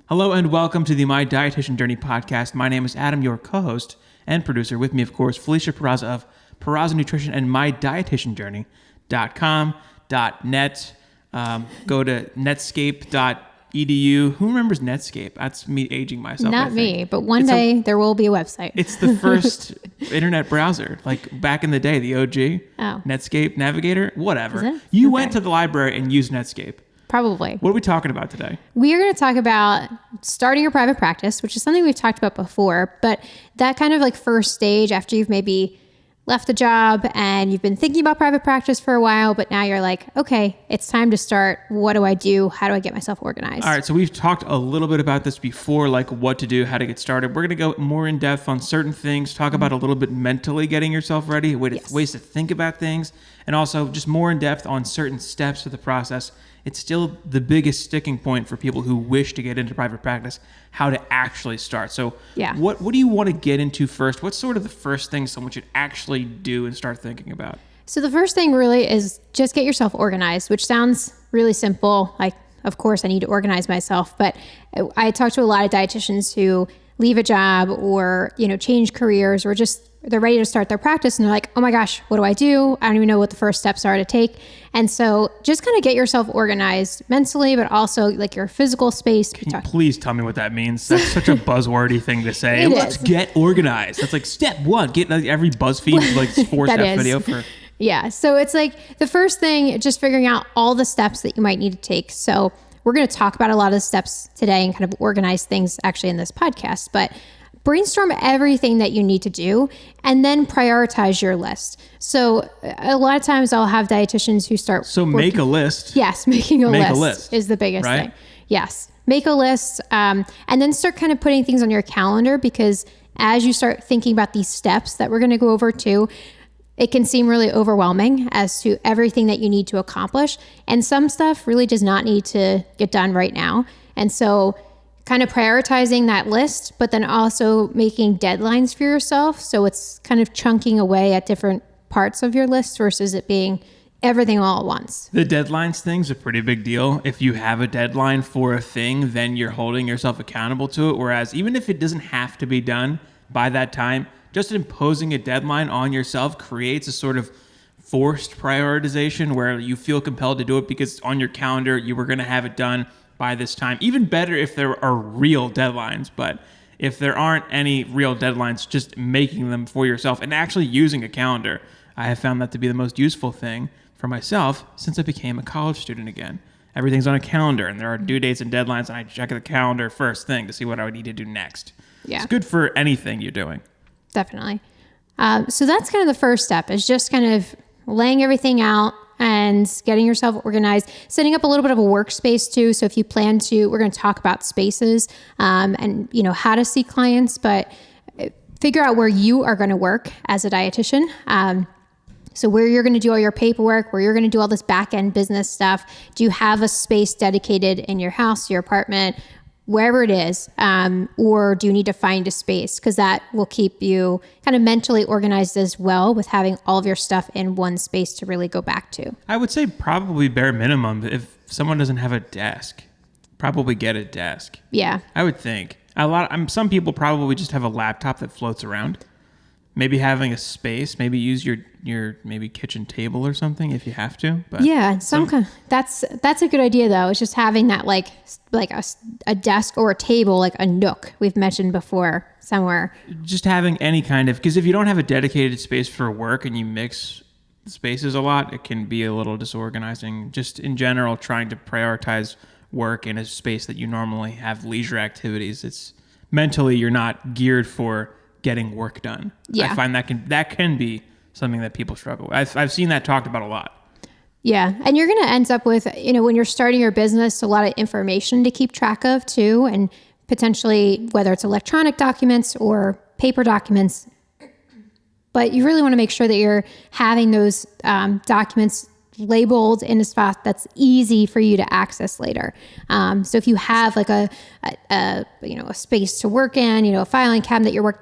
Hello and welcome to the My Dietitian Journey podcast. My name is Adam, your co-host and producer. With me, of course, Felicia Peraza of Peraza Nutrition and mydietitianjourney.com.net. Go to netscape.edu. Who remembers Netscape? That's me aging myself. Not me, but one day there will be a website. It's the first internet browser, like back in the day, the OG. Oh. Netscape Navigator, whatever. Is it? You Okay. went to the library and used Netscape. Probably. What are we talking about today? We are going to talk about starting your private practice, which is something we've talked about before, but that kind of like first stage after you've maybe left the job and you've been thinking about private practice for a while, but now you're like, okay, it's time to start. What do I do? How do I get myself organized? All right, so we've talked a little bit about this before, like what to do, how to get started. We're going to go more in depth on certain things, talk about a little bit mentally getting yourself ready, ways to think about things, and also just more in depth on certain steps of the process. It's still the biggest sticking point for people who wish to get into private practice, how to actually start. So what do you want to get into first? What's sort of the first thing someone should actually do and start thinking about? So the first thing really is just get yourself organized, which sounds really simple. Like, of course, I need to organize myself. But I talk to a lot of dietitians who leave a job or, change careers or just they're ready to start their practice and they're like, oh my gosh, what do? I don't even know what the first steps are to take. And so just kind of get yourself organized mentally, but also like your physical space. Can you please tell me what that means? That's such a buzzwordy thing to say. Let's get organized. That's like step one. Get every BuzzFeed like 4-step video for. Yeah. So it's like the first thing, just figuring out all the steps that you might need to take. So we're going to talk about a lot of the steps today and kind of organize things actually in this podcast, but brainstorm everything that you need to do and then prioritize your list. So a lot of times I'll have dietitians who start. So make a list. Yes. Making a list is the biggest thing. Yes. Make a list and then start kind of putting things on your calendar, because as you start thinking about these steps that we're going to go over too, it can seem really overwhelming as to everything that you need to accomplish. And some stuff really does not need to get done right now. And so kind of prioritizing that list, but then also making deadlines for yourself. So it's kind of chunking away at different parts of your list versus it being everything all at once. The deadlines thing's a pretty big deal. If you have a deadline for a thing, then you're holding yourself accountable to it. Whereas even if it doesn't have to be done by that time, just imposing a deadline on yourself creates a sort of forced prioritization where you feel compelled to do it because on your calendar, you were going to have it done by this time. Even better if there are real deadlines, but if there aren't any real deadlines, just making them for yourself and actually using a calendar. I have found that to be the most useful thing for myself since I became a college student again. Everything's on a calendar and there are due dates and deadlines, and I check the calendar first thing to see what I would need to do next. Yeah. It's good for anything you're doing. Definitely. So that's kind of the first step, is just kind of laying everything out and getting yourself organized, setting up a little bit of a workspace too. So if you plan to, we're going to talk about spaces and how to see clients, but figure out where you are going to work as a dietitian. So where you're going to do all your paperwork, where you're going to do all this back end business stuff. Do you have a space dedicated in your house, your apartment, wherever it is, or do you need to find a space? Because that will keep you kind of mentally organized as well, with having all of your stuff in one space to really go back to. I would say probably bare minimum, if someone doesn't have a desk, probably get a desk. Yeah. I would think. Some people probably just have a laptop that floats around. Maybe having a space, maybe use your maybe kitchen table or something if you have to. But yeah, that's a good idea though. It's just having that like a desk or a table, like a nook we've mentioned before somewhere. Just having any kind of, because if you don't have a dedicated space for work and you mix spaces a lot, it can be a little disorganizing. Just in general, trying to prioritize work in a space that you normally have leisure activities. It's mentally you're not geared for getting work done. Yeah. I find that can be something that people struggle with. I've seen that talked about a lot. Yeah. And you're going to end up with, when you're starting your business, a lot of information to keep track of too. And potentially whether it's electronic documents or paper documents, but you really want to make sure that you're having those documents labeled in a spot that's easy for you to access later. So if you have like a space to work in, a filing cabinet you're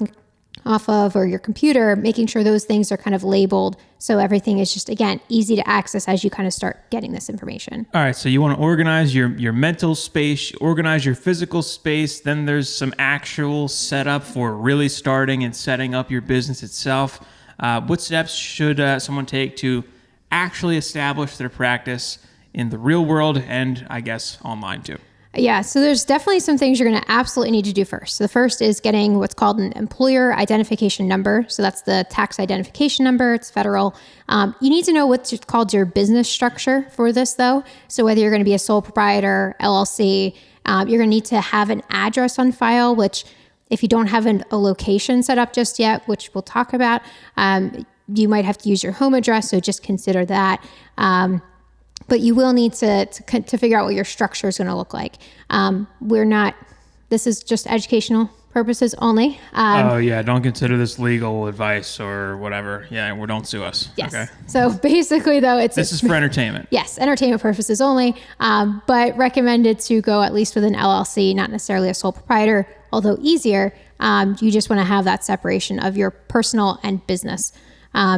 off of, or your computer, making sure those things are kind of labeled so everything is just, again, easy to access as you kind of start getting this information. All right, so you want to organize your mental space, organize your physical space, then there's some actual setup for really starting and setting up your business itself. What steps should someone take to actually establish their practice in the real world and, I guess, online too? Yeah, so there's definitely some things you're going to absolutely need to do first. So the first is getting what's called an employer identification number. So that's the tax identification number. It's federal. You need to know what's called your business structure for this, though. So whether you're going to be a sole proprietor, LLC, you're going to need to have an address on file, which if you don't have a location set up just yet, which we'll talk about, you might have to use your home address. So just consider that. But you will need to figure out what your structure is going to look like. This is just educational purposes only. Don't consider this legal advice or whatever. Yeah, don't sue us. Yes. Okay. So basically, though, this is for entertainment. Yes, entertainment purposes only, but recommended to go at least with an LLC, not necessarily a sole proprietor, although easier. You just want to have that separation of your personal and business.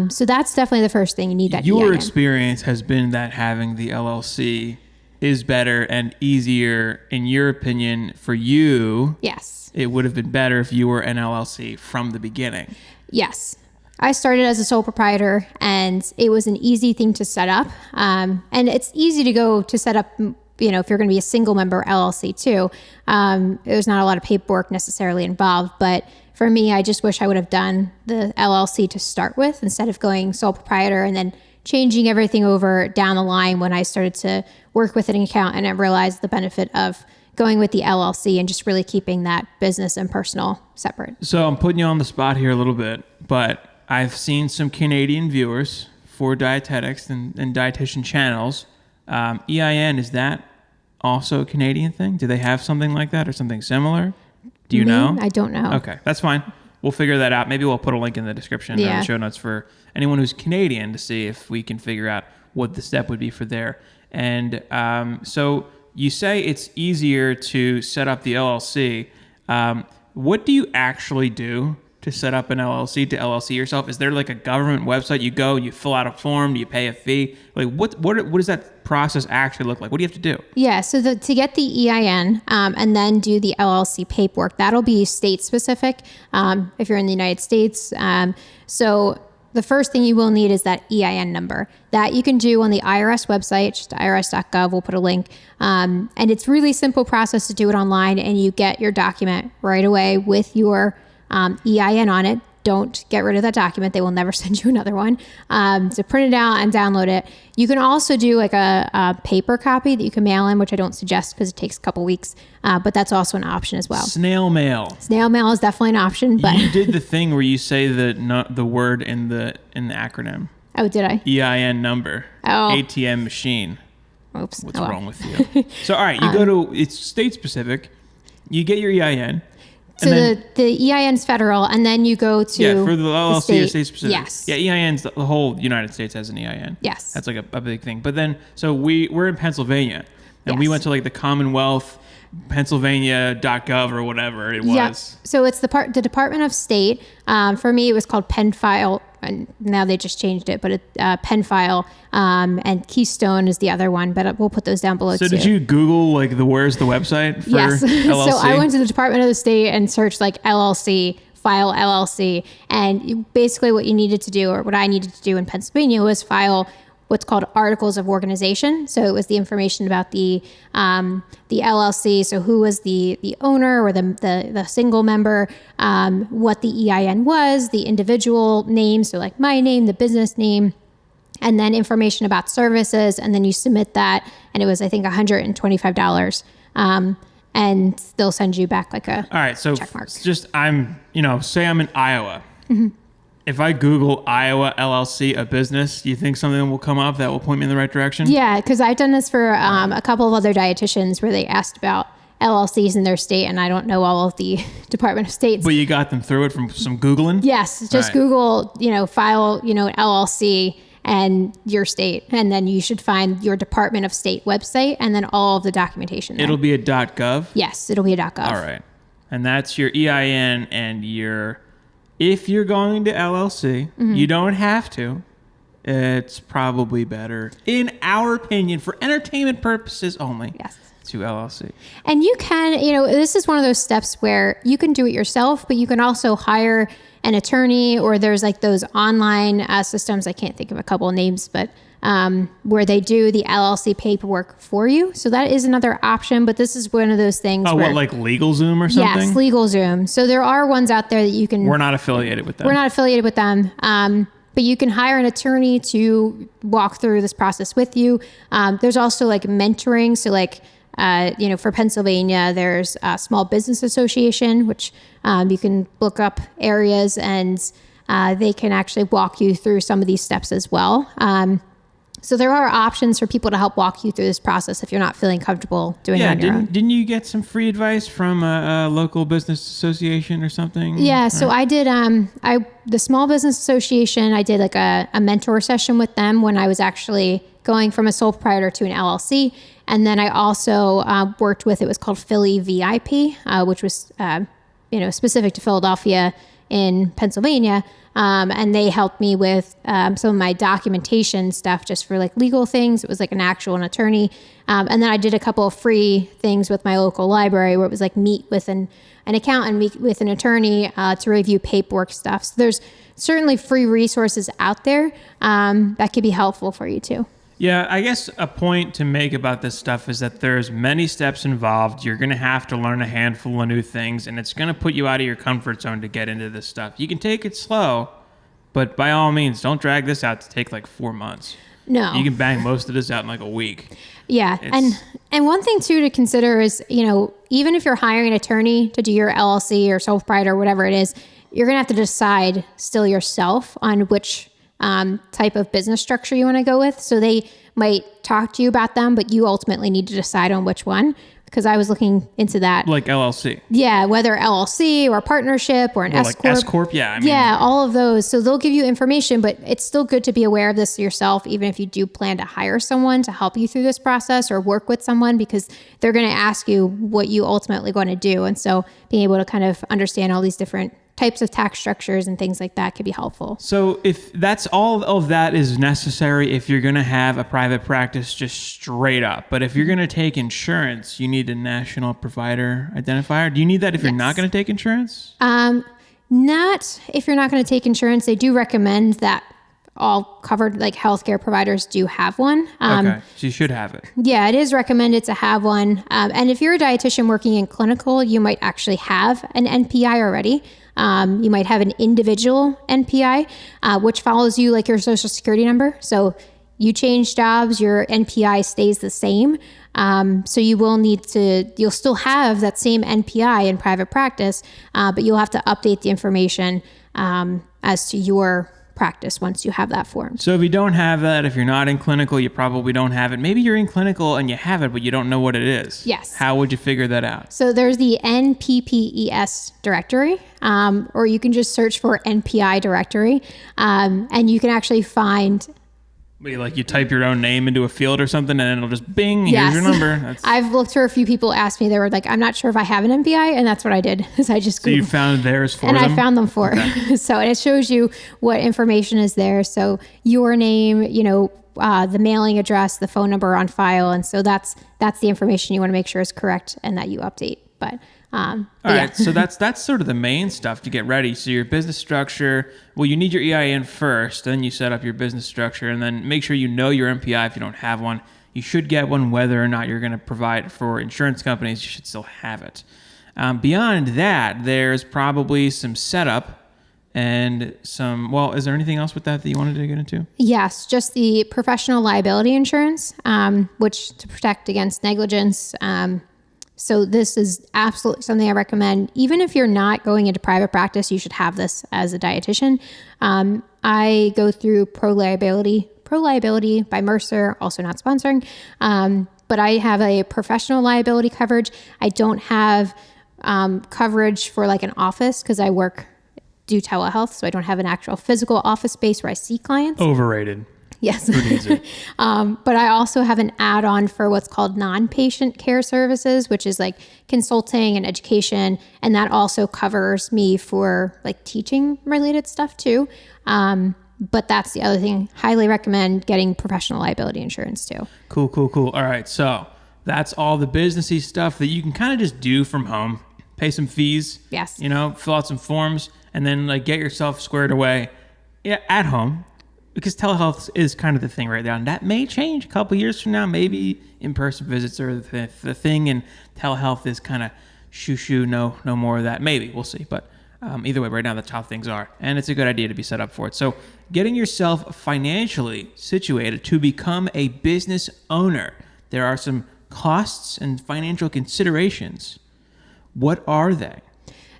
So that's definitely the first thing you need. Your experience has been that having the LLC is better and easier, in your opinion, for you. Yes. It would have been better if you were an LLC from the beginning. Yes. I started as a sole proprietor, and it was an easy thing to set up. And it's easy to go to set up, if you're going to be a single member LLC too. There's not a lot of paperwork necessarily involved, but for me, I just wish I would have done the LLC to start with instead of going sole proprietor and then changing everything over down the line when I started to work with an accountant and I realized the benefit of going with the LLC and just really keeping that business and personal separate. So I'm putting you on the spot here a little bit, but I've seen some Canadian viewers for dietetics and dietitian channels. EIN, is that also a Canadian thing? Do they have something like that or something similar? Do you know? I don't know. Okay, that's fine. We'll figure that out. Maybe we'll put a link in the description or the show notes for anyone who's Canadian to see if we can figure out what the step would be for there. And so you say it's easier to set up the LLC. What do you actually do to set up an LLC, to LLC yourself? Is there like a government website you go, you fill out a form, do you pay a fee? Like what does that process actually look like? What do you have to do? Yeah, so to get the EIN and then do the LLC paperwork, that'll be state specific if you're in the United States. So the first thing you will need is that EIN number. That you can do on the IRS website, just irs.gov. We'll put a link. And it's really simple process to do it online, and you get your document right away with your EIN on it. Don't get rid of that document. They will never send you another one. So print it out and download it. You can also do like a paper copy that you can mail in, which I don't suggest because it takes a couple weeks, but that's also an option as well. Snail mail. Snail mail is definitely an option. But you did the thing where you say the word in the acronym. Oh, did I? EIN number. Oh. ATM machine. Oops. What's wrong with you? So all right, you go to, it's state specific. You get your EIN. So the EIN's federal, and then you go to for the LLC or state specific. Yes. Yeah, EIN's the whole United States has an EIN. Yes. That's like a big thing. But then, so we're in Pennsylvania, and we went to like the Commonwealth, Pennsylvania.gov or whatever it was. Yeah. So it's the Department of State. For me, it was called PenFile, and now they just changed it, but PenFile, and Keystone is the other one, but we'll put those down below too. So did you Google like where's the website for yes. LLC? So I went to the Department of the State and searched like LLC, file LLC, and basically what you needed to do, or what I needed to do in Pennsylvania, was file what's called articles of organization. So it was the information about the LLC. So who was the owner or the single member, what the EIN was, the individual name. So like my name, the business name, and then information about services. And then you submit that. And it was, I think, $125. And they'll send you back like a all right. So check mark. Just say I'm in Iowa. Mm-hmm. If I Google Iowa LLC, a business, do you think something will come up that will point me in the right direction? Yeah, because I've done this for a couple of other dietitians where they asked about LLCs in their state, and I don't know all of the Department of States. But you got them through it from some Googling? Yes, just Google, file, LLC and your state, and then you should find your Department of State website, and then all of the documentation there. It'll be a .gov? Yes, it'll be a .gov. All right. And that's your EIN and your if you're going to LLC, you don't have to. It's probably better, in our opinion, for entertainment purposes only. Yes. To LLC. And you can, this is one of those steps where you can do it yourself, but you can also hire an attorney, or there's like those online systems. I can't think of a couple of names, but where they do the LLC paperwork for you. So that is another option, but this is one of those things. Oh, what, like LegalZoom or something? Yes, LegalZoom. So there are ones out there that you can. We're not affiliated with them. We're not affiliated with them. But you can hire an attorney to walk through this process with you. There's also like mentoring. So like, for Pennsylvania, there's a Small Business Association, which you can look up areas, and they can actually walk you through some of these steps as well. So there are options for people to help walk you through this process if you're not feeling comfortable doing it on your own. Didn't you get some free advice from a local business association or something? Yeah, so I did the Small Business Association, I did like a mentor session with them when I was actually going from a sole proprietor to an LLC. And then I also worked with, it was called Philly VIP, which was specific to Philadelphia in Pennsylvania. And they helped me with some of my documentation stuff just for like legal things. It was like an attorney. And then I did a couple of free things with my local library where it was like meet with an accountant, meet with an attorney to review paperwork stuff. So there's certainly free resources out there that could be helpful for you too. Yeah, I guess a point to make about this stuff is that there's many steps involved. You're going to have to learn a handful of new things, and it's going to put you out of your comfort zone to get into this stuff. You can take it slow, but by all means, don't drag this out to take like 4 months. No. You can bang most of this out in like a week. Yeah. And one thing too to consider is, even if you're hiring an attorney to do your LLC or sole proprietor or whatever it is, you're going to have to decide still yourself on which type of business structure you want to go with. So they might talk to you about them, but you ultimately need to decide on which one. Because I was looking into that. Like LLC. Yeah, whether LLC or a partnership or an S Corp. Like S Corp, yeah. Yeah, all of those. So they'll give you information, but it's still good to be aware of this yourself, even if you do plan to hire someone to help you through this process or work with someone, because they're going to ask you what you ultimately want to do. And so being able to kind of understand all these different types of tax structures and things like that could be helpful. So if that's all of that is necessary, if you're going to have a private practice just straight up, but if you're going to take insurance, you need a national provider identifier. Do you need that if you're not going to take insurance? Not if you're not going to take insurance. They do recommend that all covered like healthcare providers do have one. Okay, so you should have it. Yeah, it is recommended to have one. And if you're a dietitian working in clinical, you might actually have an NPI already. You might have an individual NPI, which follows you like your social security number. So you change jobs, your NPI stays the same. So you'll still have that same NPI in private practice, but you'll have to update the information as to your practice once you have that form. So if you don't have that, if you're not in clinical, you probably don't have it. Maybe you're in clinical and you have it, but you don't know what it is. Yes. How would you figure that out? So there's the NPPES directory, or you can just search for NPI directory, and you can actually find... Like you type your own name into a field or something, and then it'll just bing, here's your number. I've looked for a few people asked me, they were like, I'm not sure if I have an NPI, and that's what I did. Is I just So you found theirs for and them? I found them for. Okay. So and it shows you what information is there. So your name, the mailing address, the phone number on file, and so that's the information you want to make sure is correct and that you update. But all right, so that's sort of the main stuff to get ready. So your business structure, well, you need your EIN first, then you set up your business structure, and then make sure you know your MPI if you don't have one. You should get one whether or not you're going to provide for insurance companies. You should still have it. Beyond that, there's probably some setup and some, well, is there anything else with that you wanted to get into? Yes, just the professional liability insurance, which to protect against negligence. So this is absolutely something I recommend. Even if you're not going into private practice, you should have this as a dietitian. I go through Pro Liability by Mercer, also not sponsoring. But I have a professional liability coverage. I don't have coverage for like an office because I do telehealth. So I don't have an actual physical office space where I see clients. Overrated. Yes. Who needs it? But I also have an add-on for what's called non-patient care services, which is like consulting and education. And that also covers me for like teaching related stuff too. But that's the other thing. Highly recommend getting professional liability insurance too. Cool. All right. So that's all the businessy stuff that you can kind of just do from home. Pay some fees. Yes. Fill out some forms and then like get yourself squared away at home. Because telehealth is kind of the thing right now. And that may change a couple years from now. Maybe in-person visits are the thing, and telehealth is kind of shoo-shoo, no more of that. Maybe. We'll see. But either way, right now, that's how things are. And it's a good idea to be set up for it. So getting yourself financially situated to become a business owner, there are some costs and financial considerations. What are they?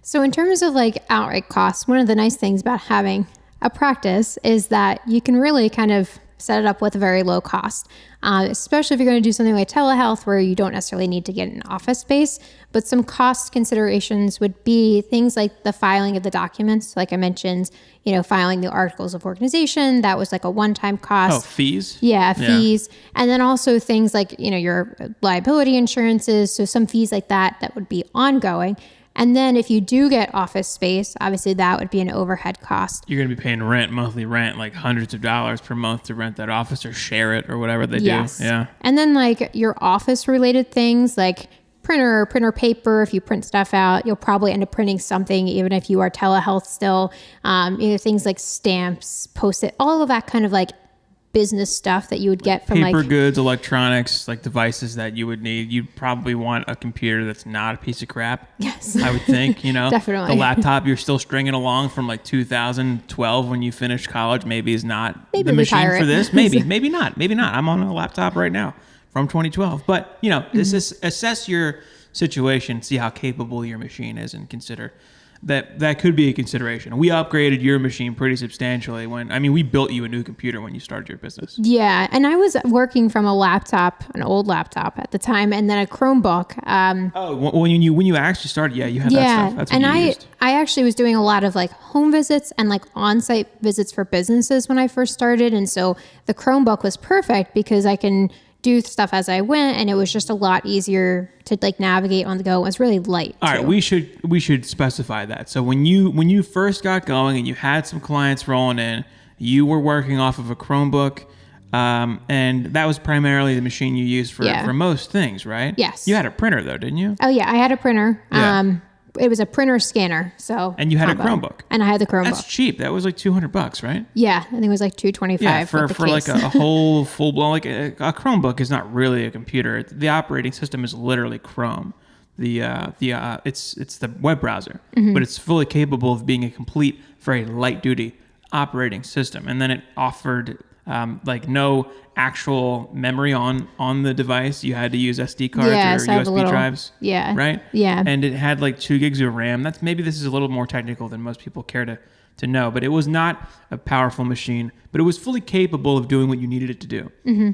So in terms of like outright costs, one of the nice things about having a practice is that you can really kind of set it up with a very low cost, especially if you're going to do something like telehealth where you don't necessarily need to get an office space. But some cost considerations would be things like the filing of the documents. Like I mentioned, filing the articles of organization, that was like a one-time cost. Oh, fees? Yeah, fees. And then also things like, your liability insurances. So some fees like that would be ongoing. And then if you do get office space, obviously that would be an overhead cost. You're going to be paying monthly rent, like hundreds of dollars per month to rent that office or share it or whatever they do. Yeah. And then like your office related things like printer paper, if you print stuff out, you'll probably end up printing something even if you are telehealth still. Things like stamps, Post-it, all of that kind of like business stuff that you would get from paper like goods, electronics, like devices that you would need. You'd probably want a computer that's not a piece of crap. Yes. I would think, Definitely. The laptop you're still stringing along from like 2012 when you finished college maybe is not the machine for this. Maybe not. I'm on a laptop right now from 2012. But, assess your situation, see how capable your machine is, and consider that could be a consideration. We upgraded your machine pretty substantially we built you a new computer when you started your business. Yeah. And I was working from an old laptop at the time, and then a Chromebook. When you actually started, you had that stuff. That's what you used. I actually was doing a lot of like home visits and like on-site visits for businesses when I first started. And so the Chromebook was perfect because I can do stuff as I went, and it was just a lot easier to like navigate on the go. It was really light. All right, we should specify that. So when you first got going and you had some clients rolling in, you were working off of a Chromebook, and that was primarily the machine you used for most things, right? Yes. You had a printer though, didn't you? Oh yeah, I had a printer. Yeah. It was a printer scanner. So and you had a Chromebook. And I had the Chromebook. That's cheap. That was like $200, right? Yeah, I think it was like $225. Yeah, for like a whole full blown a Chromebook is not really a computer. The operating system is literally Chrome. It's the web browser, but it's fully capable of being a complete, very light duty operating system. And then it offered no actual memory on the device. You had to use SD cards or USB drives. Yeah. Right? Yeah. And it had like 2 gigs of RAM. This is a little more technical than most people care to know, but it was not a powerful machine, but it was fully capable of doing what you needed it to do. Mm-hmm.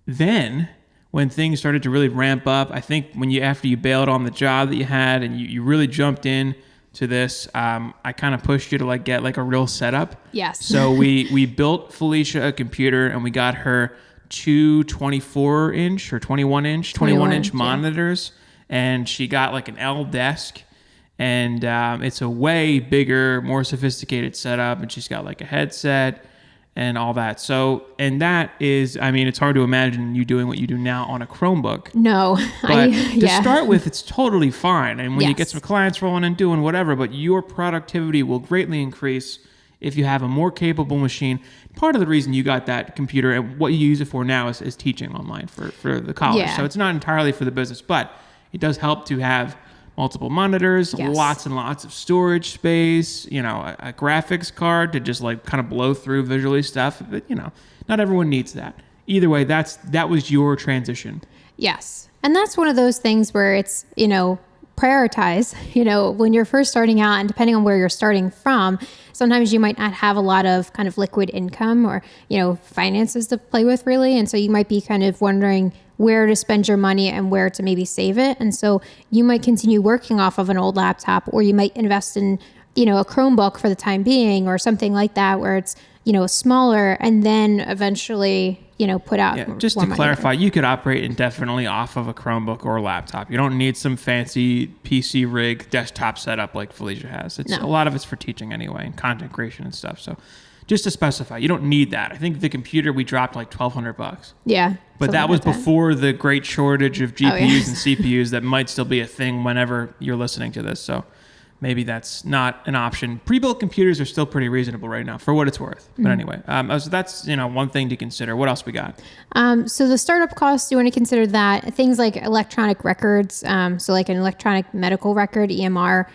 Then when things started to really ramp up, I think after you bailed on the job that you had and you really jumped in to this, I kind of pushed you to like get like a real setup. Yes. So we built Felicia a computer, and we got her 2 24-inch or 21-inch monitors, and she got like an L desk, and it's a way bigger, more sophisticated setup, and she's got like a headset and all that. So, and that is, it's hard to imagine you doing what you do now on a Chromebook. No. But to start with, it's totally fine. And when you get some clients rolling and doing whatever, but your productivity will greatly increase if you have a more capable machine. Part of the reason you got that computer and what you use it for now is teaching online for the college. Yeah. So it's not entirely for the business, but it does help to have multiple monitors, lots and lots of storage space, a graphics card to just like kind of blow through visually stuff. But, not everyone needs that. Either way, that was your transition. Yes. And that's one of those things where it's, prioritize, when you're first starting out, and depending on where you're starting from, sometimes you might not have a lot of kind of liquid income or, finances to play with really. And so you might be kind of wondering where to spend your money and where to maybe save it. And so you might continue working off of an old laptop, or you might invest in a Chromebook for the time being or something like that where it's, smaller, and then eventually, put out. Yeah, just to clarify, you could operate indefinitely off of a Chromebook or a laptop. You don't need some fancy PC rig desktop setup like Felicia has. A lot of it's for teaching anyway and content creation and stuff. So just to specify, you don't need that. I think the computer we dropped like $1,200. Yeah. But that was before the great shortage of GPUs and CPUs that might still be a thing whenever you're listening to this. So maybe that's not an option. Pre-built computers are still pretty reasonable right now for what it's worth. But anyway, so that's one thing to consider. What else we got? So the startup costs, you want to consider that. Things like electronic records, so like an electronic medical record, EMR,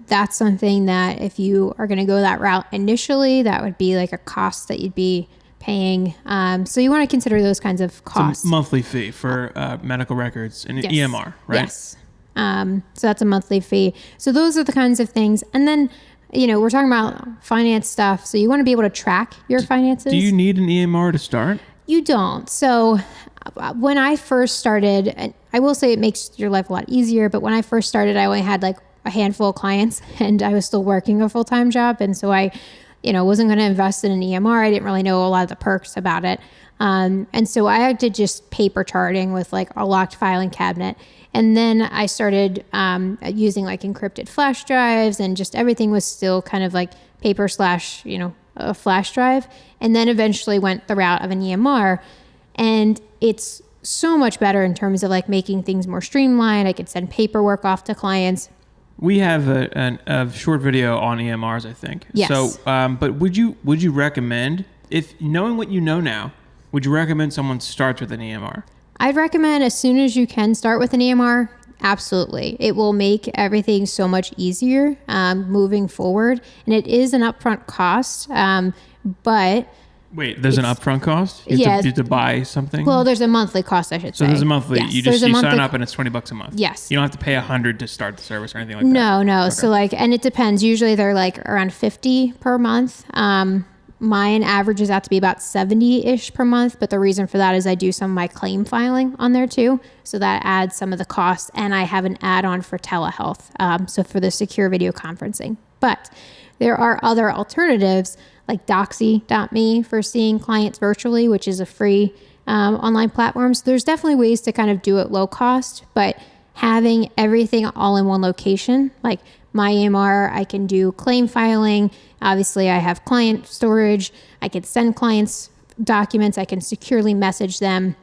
that's something that if you are going to go that route initially, that would be like a cost that you'd be paying. So you want to consider those kinds of costs. It's a monthly fee for medical records and EMR, right? Yes. So that's a monthly fee. So those are the kinds of things. And then, we're talking about finance stuff. So you want to be able to track your finances. Do you need an EMR to start? You don't. So when I first started, and I will say it makes your life a lot easier, but when I first started, I only had like a handful of clients and I was still working a full-time job. And so I, wasn't going to invest in an EMR. I didn't really know a lot of the perks about it. And so I did just paper charting with like a locked filing cabinet. And then I started using like encrypted flash drives, and just everything was still kind of like paper / a flash drive. And then eventually went the route of an EMR. And it's so much better in terms of like making things more streamlined. I could send paperwork off to clients. We have a short video on EMRs, I think. Yes. So, but would you recommend, if knowing what you know now, would you recommend someone starts with an EMR? I'd recommend as soon as you can start with an EMR. Absolutely. It will make everything so much easier moving forward. And it is an upfront cost, but... Wait, there's an upfront cost? You have to buy something? Well, there's a monthly cost, I should say. So there's a monthly. Yes, you sign up and it's $20 a month. Yes. You don't have to pay $100 to start the service or anything like that. No. Okay. So and it depends. Usually they're like around $50 per month. Mine averages out to be about $70-ish per month. But the reason for that is I do some of my claim filing on there too. So that adds some of the costs. And I have an add-on for telehealth. So for the secure video conferencing. But there are other alternatives like Doxy.me for seeing clients virtually, which is a free online platform. So there's definitely ways to kind of do it low cost, but having everything all in one location, like my EMR, I can do claim filing. Obviously, I have client storage. I can send clients documents. I can securely message them.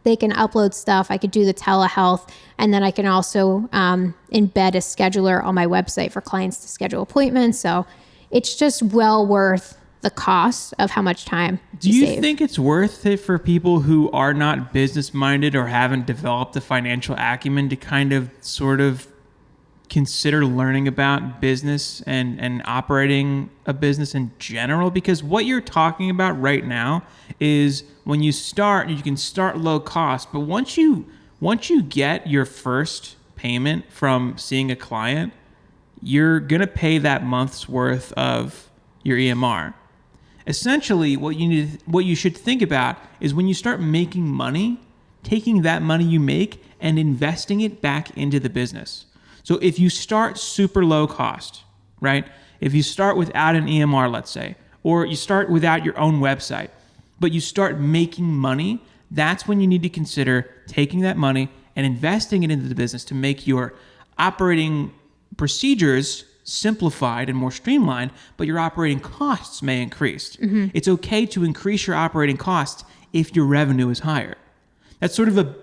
They can upload stuff. I could do the telehealth. And then I can also embed a scheduler on my website for clients to schedule appointments. So it's just well worth the cost of how much time you save. Think it's worth it for people who are not business minded or haven't developed the financial acumen to kind of sort of consider learning about business and operating a business in general? Because what you're talking about right now is when you start, you can start low cost, but once you get your first payment from seeing a client, you're going to pay that month's worth of your EMR. Essentially, what you should think about is when you start making money, taking that money you make and investing it back into the business. So if you start super low cost, right? If you start without an EMR, let's say, or you start without your own website, but you start making money, that's when you need to consider taking that money and investing it into the business to make your operating procedures simplified and more streamlined, but your operating costs may increase. Mm-hmm. It's okay to increase your operating costs if your revenue is higher. That's sort of but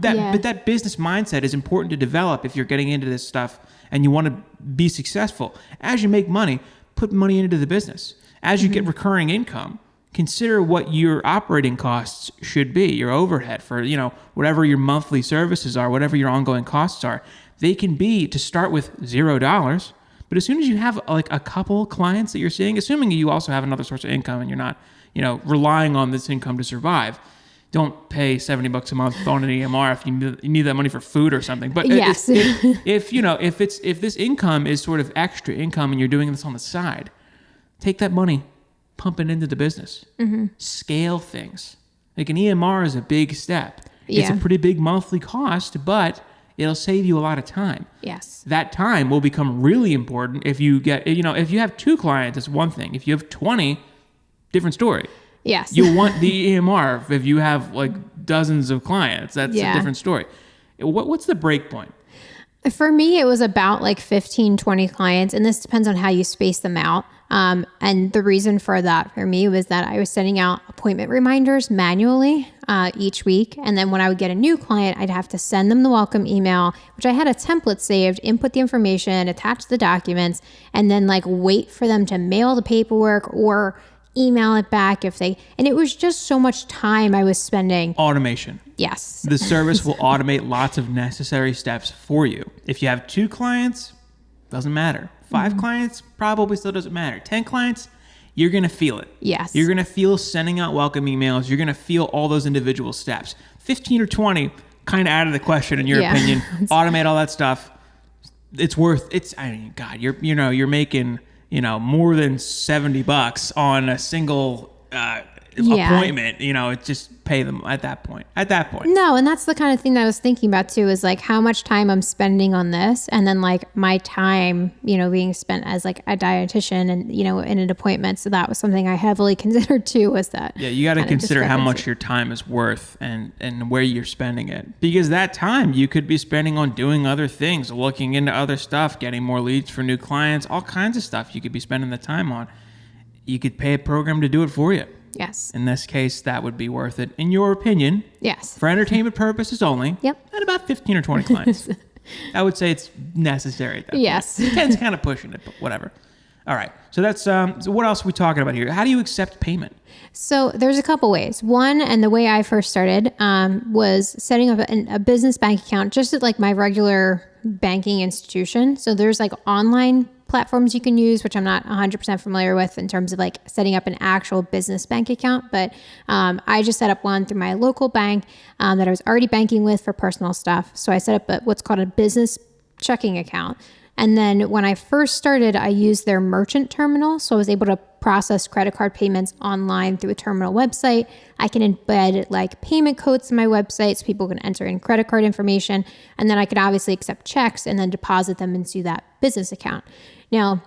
that business mindset is important to develop if you're getting into this stuff and you want to be successful. As you make money, put money into the business. As you get recurring income, consider what your operating costs should be, your overhead for, whatever your monthly services are, whatever your ongoing costs are. They can be to start with $0. But as soon as you have like a couple clients that you're seeing, assuming you also have another source of income and you're not, relying on this income to survive, don't pay $70 a month on an EMR if you need that money for food or something. But yes. if this income is sort of extra income and you're doing this on the side, take that money, pump it into the business, scale things. Like an EMR is a big step. Yeah. It's a pretty big monthly cost, but It'll save you a lot of time. Yes. That time will become really important if you get, if you have 2 clients, it's one thing. If you have 20, different story. Yes. You want the EMR if you have like dozens of clients. That's a different story. What's the break point? For me, it was about like 15, 20 clients, and this depends on how you space them out. And the reason for that for me was that I was sending out appointment reminders manually each week. And then when I would get a new client, I'd have to send them the welcome email, which I had a template saved, input the information, attach the documents, and then like wait for them to mail the paperwork or email it back and it was just so much time I was spending. Automation. Yes. The service will automate lots of necessary steps for you. If you have 2 clients, doesn't matter. 5 clients, probably still doesn't matter. 10 clients, you're going to feel it. Yes. You're going to feel sending out welcome emails. You're going to feel all those individual steps. 15 or 20, kind of out of the question in your opinion. Automate all that stuff. It's worth it's. I mean, God, you're making more than $70 on a single appointment. It's just pay them at that point. No, and that's the kind of thing that I was thinking about too, is like how much time I'm spending on this, and then like my time, being spent as like a dietitian and in an appointment. So that was something I heavily considered too. Was that? Yeah, you got to consider how much your time is worth and where you're spending it, because that time you could be spending on doing other things, looking into other stuff, getting more leads for new clients, all kinds of stuff you could be spending the time on. You could pay a program to do it for you. Yes. In this case, that would be worth it, in your opinion. Yes. For entertainment purposes only. Yep. At about 15 or 20 clients. I would say it's necessary at that point. Yes. 10's kind of pushing it, but whatever. All right. So that's so what else are we talking about here? How do you accept payment? So there's a couple ways. One, and the way I first started was setting up a business bank account just at like my regular banking institution. So there's like online platforms you can use, which I'm not 100% familiar with in terms of like setting up an actual business bank account. But I just set up one through my local bank that I was already banking with for personal stuff. So I set up what's called a business checking account. And then when I first started, I used their merchant terminal. So I was able to process credit card payments online through a terminal website. I can embed like payment codes in my website so people can enter in credit card information. And then I could obviously accept checks and then deposit them into that business account. Now,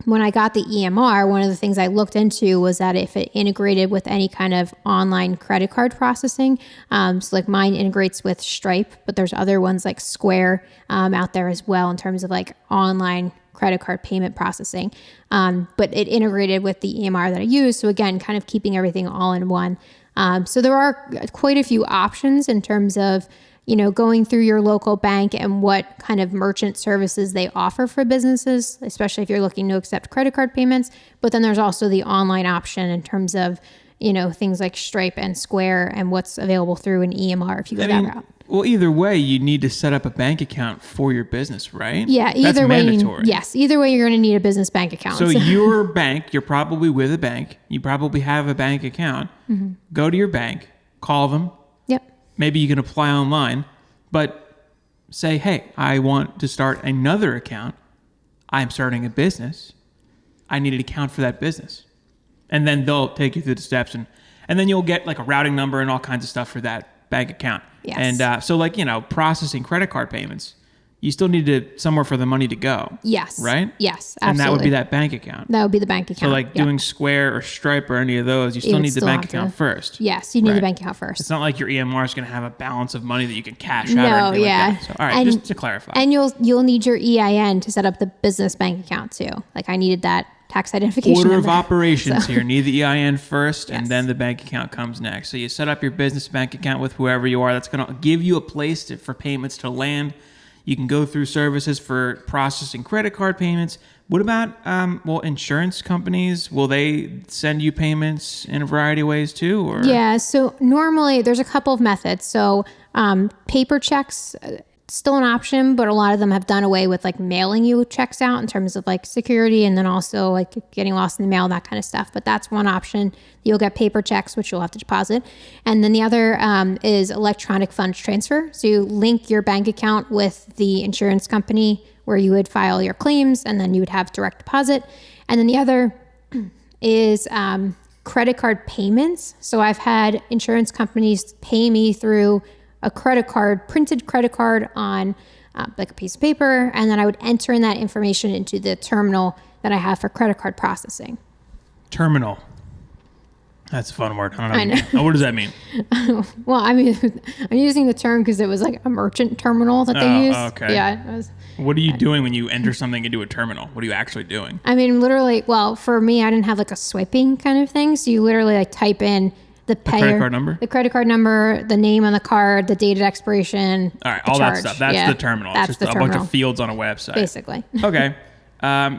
when I got the EMR, one of the things I looked into was that if it integrated with any kind of online credit card processing, so like mine integrates with Stripe, but there's other ones like Square out there as well in terms of like online credit card payment processing. But it integrated with the EMR that I use. So again, kind of keeping everything all in one. So there are quite a few options in terms of going through your local bank and what kind of merchant services they offer for businesses, especially if you're looking to accept credit card payments. But then there's also the online option in terms of, things like Stripe and Square and what's available through an EMR if you go that route. Well, either way, you need to set up a bank account for your business, right? Yeah, either way. Mandatory. Either way, you're going to need a business bank account. So your bank, you're probably with a bank. You probably have a bank account. Mm-hmm. Go to your bank, call them. Yep. Maybe you can apply online, but say, hey, I want to start another account. I'm starting a business. I need an account for that business. And then they'll take you through the steps, and then you'll get like a routing number and all kinds of stuff for that bank account. Yes. And so like, processing credit card payments, you still need somewhere for the money to go. Yes. Right? Yes, absolutely. And that would be that bank account. That would be the bank account. So like doing Square or Stripe or any of those, you still need the bank account first. Yes, you need the bank account first. It's not like your EMR is going to have a balance of money that you can cash out or anything like that. So, all right, just to clarify. And you'll need your EIN to set up the business bank account too. Like I needed that tax identification Order number. of operations here. Need the EIN first, and then the bank account comes next. So you set up your business bank account with whoever you are. That's going to give you a place for payments to land. You can go through services for processing credit card payments. What about, insurance companies? Will they send you payments in a variety of ways too? Or? Yeah, so normally there's a couple of methods. So paper checks, still an option, but a lot of them have done away with like mailing you checks out in terms of like security, and then also like getting lost in the mail, that kind of stuff. But that's one option. You'll get paper checks, which you'll have to deposit. And then the other is electronic funds transfer. So you link your bank account with the insurance company where you would file your claims, and then you would have direct deposit. And then the other is credit card payments. So I've had insurance companies pay me through a printed credit card on like a piece of paper, and then I would enter in that information into the terminal that I have for credit card processing. Terminal. That's a fun word. I don't know. What does that mean? Well, I mean, I'm using the term because it was like a merchant terminal that they used. Okay. Yeah. What are you doing when you enter something into a terminal? What are you actually doing? I mean, literally, well, for me, I didn't have like a swiping kind of thing. So you literally like type in the credit card number? The credit card number, the name on the card, the date of expiration. All right, all charge. that stuff. That's the terminal. That's it's just the terminal. bunch of fields on a website. Basically. Okay.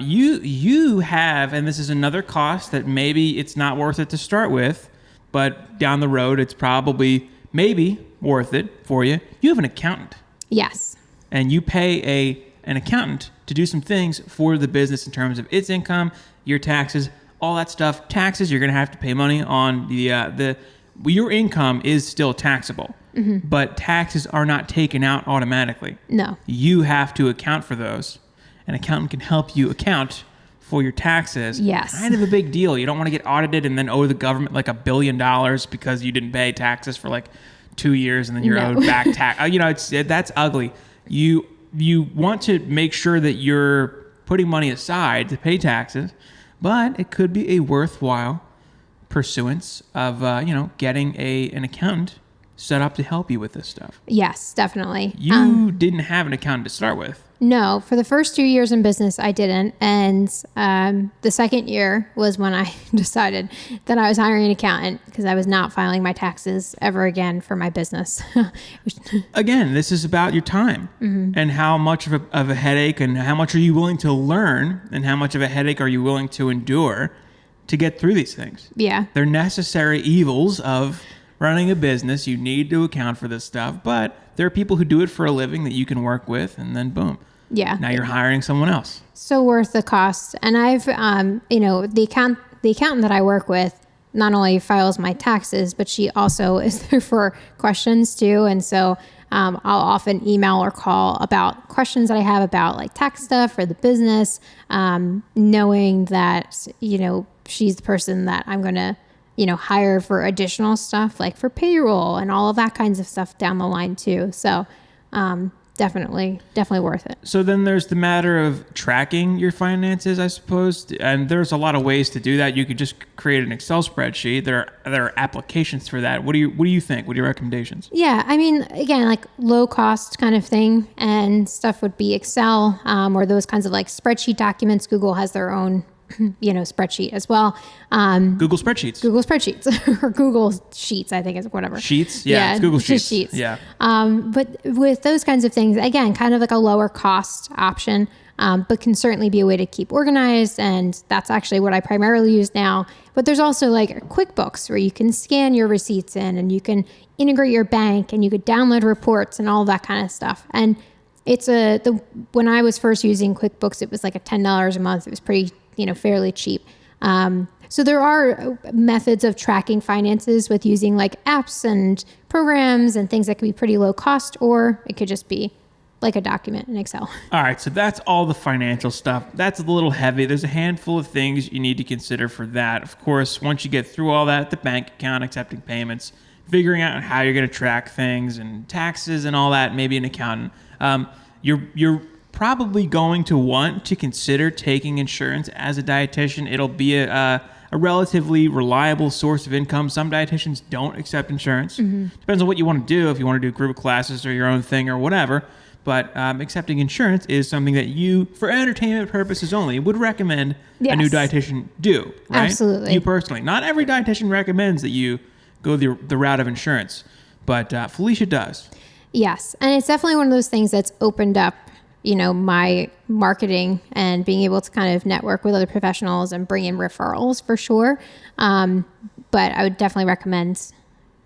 You have, and this is another cost that maybe it's not worth it to start with, but down the road, it's probably maybe worth it for you. You have an accountant. Yes. And you pay an accountant to do some things for the business in terms of its income, your taxes, all that stuff. Taxes, you're going to have to pay money on your income is still taxable, but taxes are not taken out automatically. No. You have to account for those. An accountant can help you account for your taxes. Yes. Kind of a big deal. You don't want to get audited and then owe the government like $1 billion because you didn't pay taxes for like 2 years and then you're owed back tax. That's ugly. You want to make sure that you're putting money aside to pay taxes, but it could be a worthwhile pursuance of getting an accountant set up to help you with this stuff. Yes, definitely. You didn't have an accountant to start with. No, for the first 2 years in business, I didn't. And the second year was when I decided that I was hiring an accountant because I was not filing my taxes ever again for my business. Again, this is about your time and how much of a headache and how much are you willing to learn and how much of a headache are you willing to endure to get through these things. Yeah. They're necessary evils of running a business. You need to account for this stuff, but there are people who do it for a living that you can work with, and then boom. Yeah. Now you're hiring someone else. So worth the cost. And I've, the accountant that I work with not only files my taxes, but she also is there for questions too. And so I'll often email or call about questions that I have about like tax stuff for the business, knowing that, she's the person that I'm going to, hire for additional stuff like for payroll and all of that kinds of stuff down the line too. So, definitely worth it. So then there's the matter of tracking your finances, I suppose. And there's a lot of ways to do that. You could just create an Excel spreadsheet. There are applications for that. What do you think? What are your recommendations? Yeah, I mean, again, like low cost kind of thing, and stuff would be Excel, or those kinds of like spreadsheet documents. Google has their own spreadsheet as well. Google Spreadsheets. or Google Sheets, I think is whatever. Sheets? Yeah, it's Google Sheets. Sheets. Yeah. But with those kinds of things, again, kind of like a lower cost option, but can certainly be a way to keep organized. And that's actually what I primarily use now. But there's also like QuickBooks where you can scan your receipts in and you can integrate your bank and you could download reports and all that kind of stuff. And it's when I was first using QuickBooks, it was like $10 a month. It was pretty fairly cheap. So there are methods of tracking finances with using like apps and programs and things that could be pretty low cost, or it could just be like a document in Excel. All right, so that's all the financial stuff. That's a little heavy. There's a handful of things you need to consider for that. Of course, once you get through all that, the bank account, accepting payments, figuring out how you're going to track things and taxes and all that, maybe an accountant. You're probably going to want to consider taking insurance as a dietitian. It'll be a relatively reliable source of income. Some dietitians don't accept insurance. Depends on what you want to do, if you want to do group classes or your own thing or whatever. But accepting insurance is something that you, for entertainment purposes only, would recommend a new dietitian do, right? Absolutely. You personally. Not every dietitian recommends that you go the route of insurance, but Felicia does. Yes, and it's definitely one of those things that's opened up my marketing and being able to kind of network with other professionals and bring in referrals for sure. But I would definitely recommend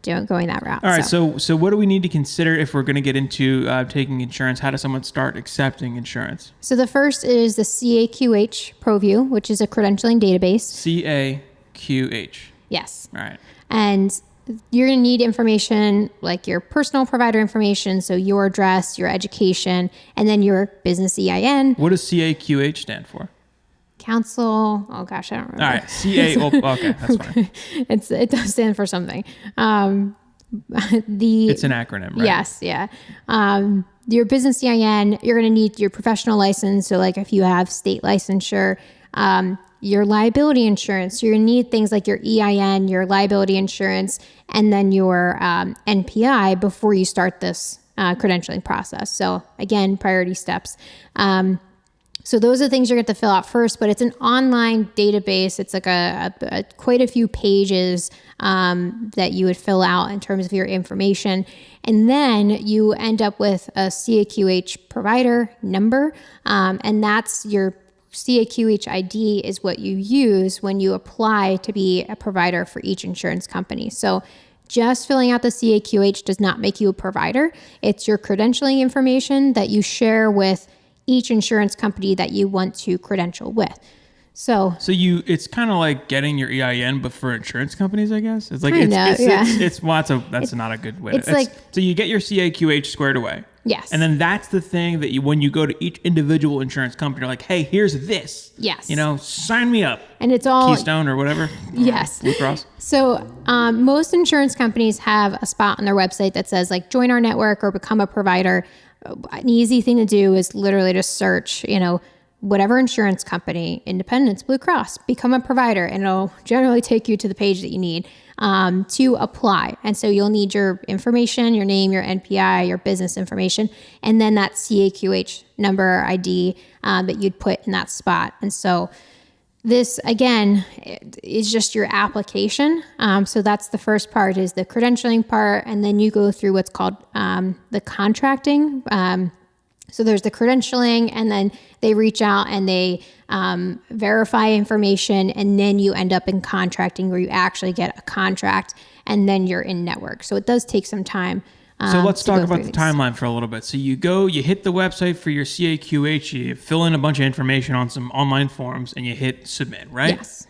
going that route. All right. So what do we need to consider if we're going to get into taking insurance? How does someone start accepting insurance? So the first is the CAQH ProView, which is a credentialing database. CAQH. Yes. All right. And you're going to need information like your personal provider information, so your address, your education, and then your business EIN. What does CAQH stand for? Council. Oh gosh, I don't remember. All right, okay, that's fine. It does stand for something. It's an acronym, right? Yes, yeah. Your business EIN, you're going to need your professional license. So like if you have state licensure, your liability insurance, you're going to need things like your EIN, your liability insurance, and then your NPI before you start this credentialing process. So again, priority steps. So those are the things you're going to fill out first, but it's an online database. It's like a quite a few pages that you would fill out in terms of your information. And then you end up with a CAQH provider number. And that's your CAQH ID is what you use when you apply to be a provider for each insurance company. So just filling out the CAQH does not make you a provider. It's your credentialing information that you share with each insurance company that you want to credential with. So it's kind of like getting your EIN, but for insurance companies, I guess. It's like, that's not a good way. So you get your CAQH squared away. Yes. And then that's the thing that when you go to each individual insurance company, you're like, hey, here's this. Yes. Sign me up. And it's all Keystone or whatever. Yes. Blue Cross. So most insurance companies have a spot on their website that says like join our network or become a provider. An easy thing to do is literally just search, whatever insurance company, Independence, Blue Cross, become a provider, and it'll generally take you to the page that you need to apply. And so you'll need your information, your name, your NPI, your business information, and then that CAQH number ID that you'd put in that spot. And so this, again, is just your application. So that's the first part, is the credentialing part. And then you go through what's called the contracting. So there's the credentialing, and then they reach out and they verify information, and then you end up in contracting, where you actually get a contract, and then you're in network. So it does take some time. So let's talk about the timeline for a little bit. So you hit the website for your CAQH, you fill in a bunch of information on some online forms, and you hit submit, right? Yes.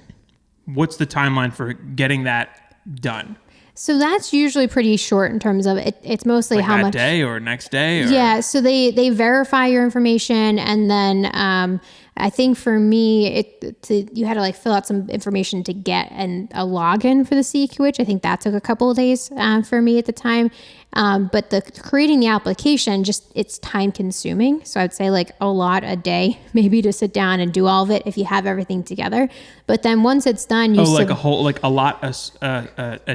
What's the timeline for getting that done? So that's usually pretty short in terms of it. It's mostly like how that much day or next day. Or? Yeah. So they verify your information, and then I think for me, you had to like fill out some information to get a login for the CAQH. I think that took a couple of days for me at the time. But creating the application, it's time consuming. So I'd say like a lot a day, maybe, to sit down and do all of it if you have everything together. But then once it's done, a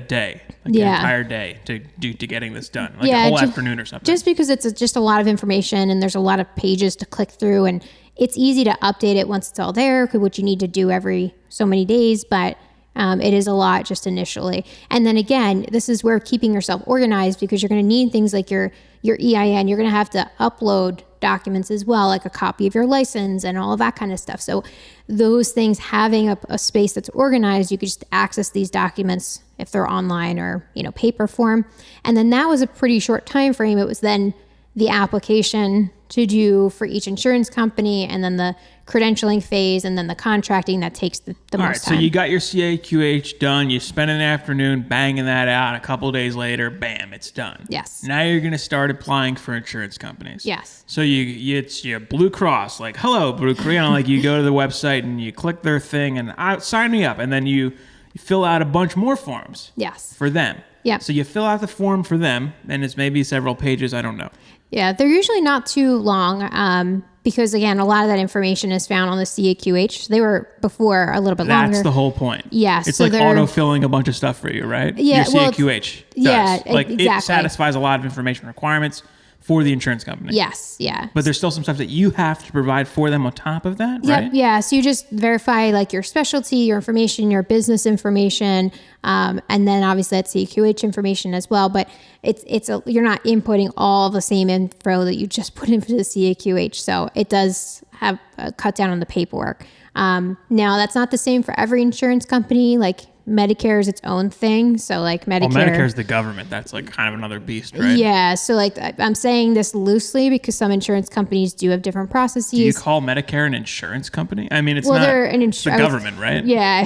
day, an entire day to getting this done, like a whole afternoon or something. Just because it's just a lot of information and there's a lot of pages to click through, and it's easy to update it once it's all there, which you need to do every so many days, but it is a lot just initially. And then again, this is where keeping yourself organized, because you're going to need things like your EIN. You're going to have to upload documents as well, like a copy of your license and all of that kind of stuff. So those things, having a space that's organized, you could just access these documents if they're online or paper form. And then that was a pretty short time frame. It was then the application to do for each insurance company, and then the credentialing phase, and then the contracting that takes the most time. All right, so you got your CAQH done. You spend an afternoon banging that out. A couple of days later, bam, it's done. Yes. Now you're going to start applying for insurance companies. Yes. So it's your Blue Cross, like, hello, Blue Cross. Like you go to the website and you click their thing and sign me up, and then you fill out a bunch more forms. Yes. For them. Yeah. So you fill out the form for them, and it's maybe several pages. I don't know. Yeah, they're usually not too long because, again, a lot of that information is found on the CAQH. They were before a little bit longer. That's the whole point. Yeah. It's like auto-filling a bunch of stuff for you, right? Yeah. Your CAQH does. Yeah, like exactly. It satisfies a lot of information requirements for the insurance company. Yes, yeah. But there's still some stuff that you have to provide for them on top of that, right? Yeah. So you just verify like your specialty, your information, your business information, and then obviously that CAQH information as well. But you're not inputting all the same info that you just put into the CAQH. So it does have a cut down on the paperwork. Now that's not the same for every insurance company. Like Medicare is its own thing. So like Medicare. Well, Medicare is the government. That's like kind of another beast, right? Yeah. So like I'm saying this loosely because some insurance companies do have different processes. Do you call Medicare an insurance company? I mean, it's not they're the government, right? Yeah.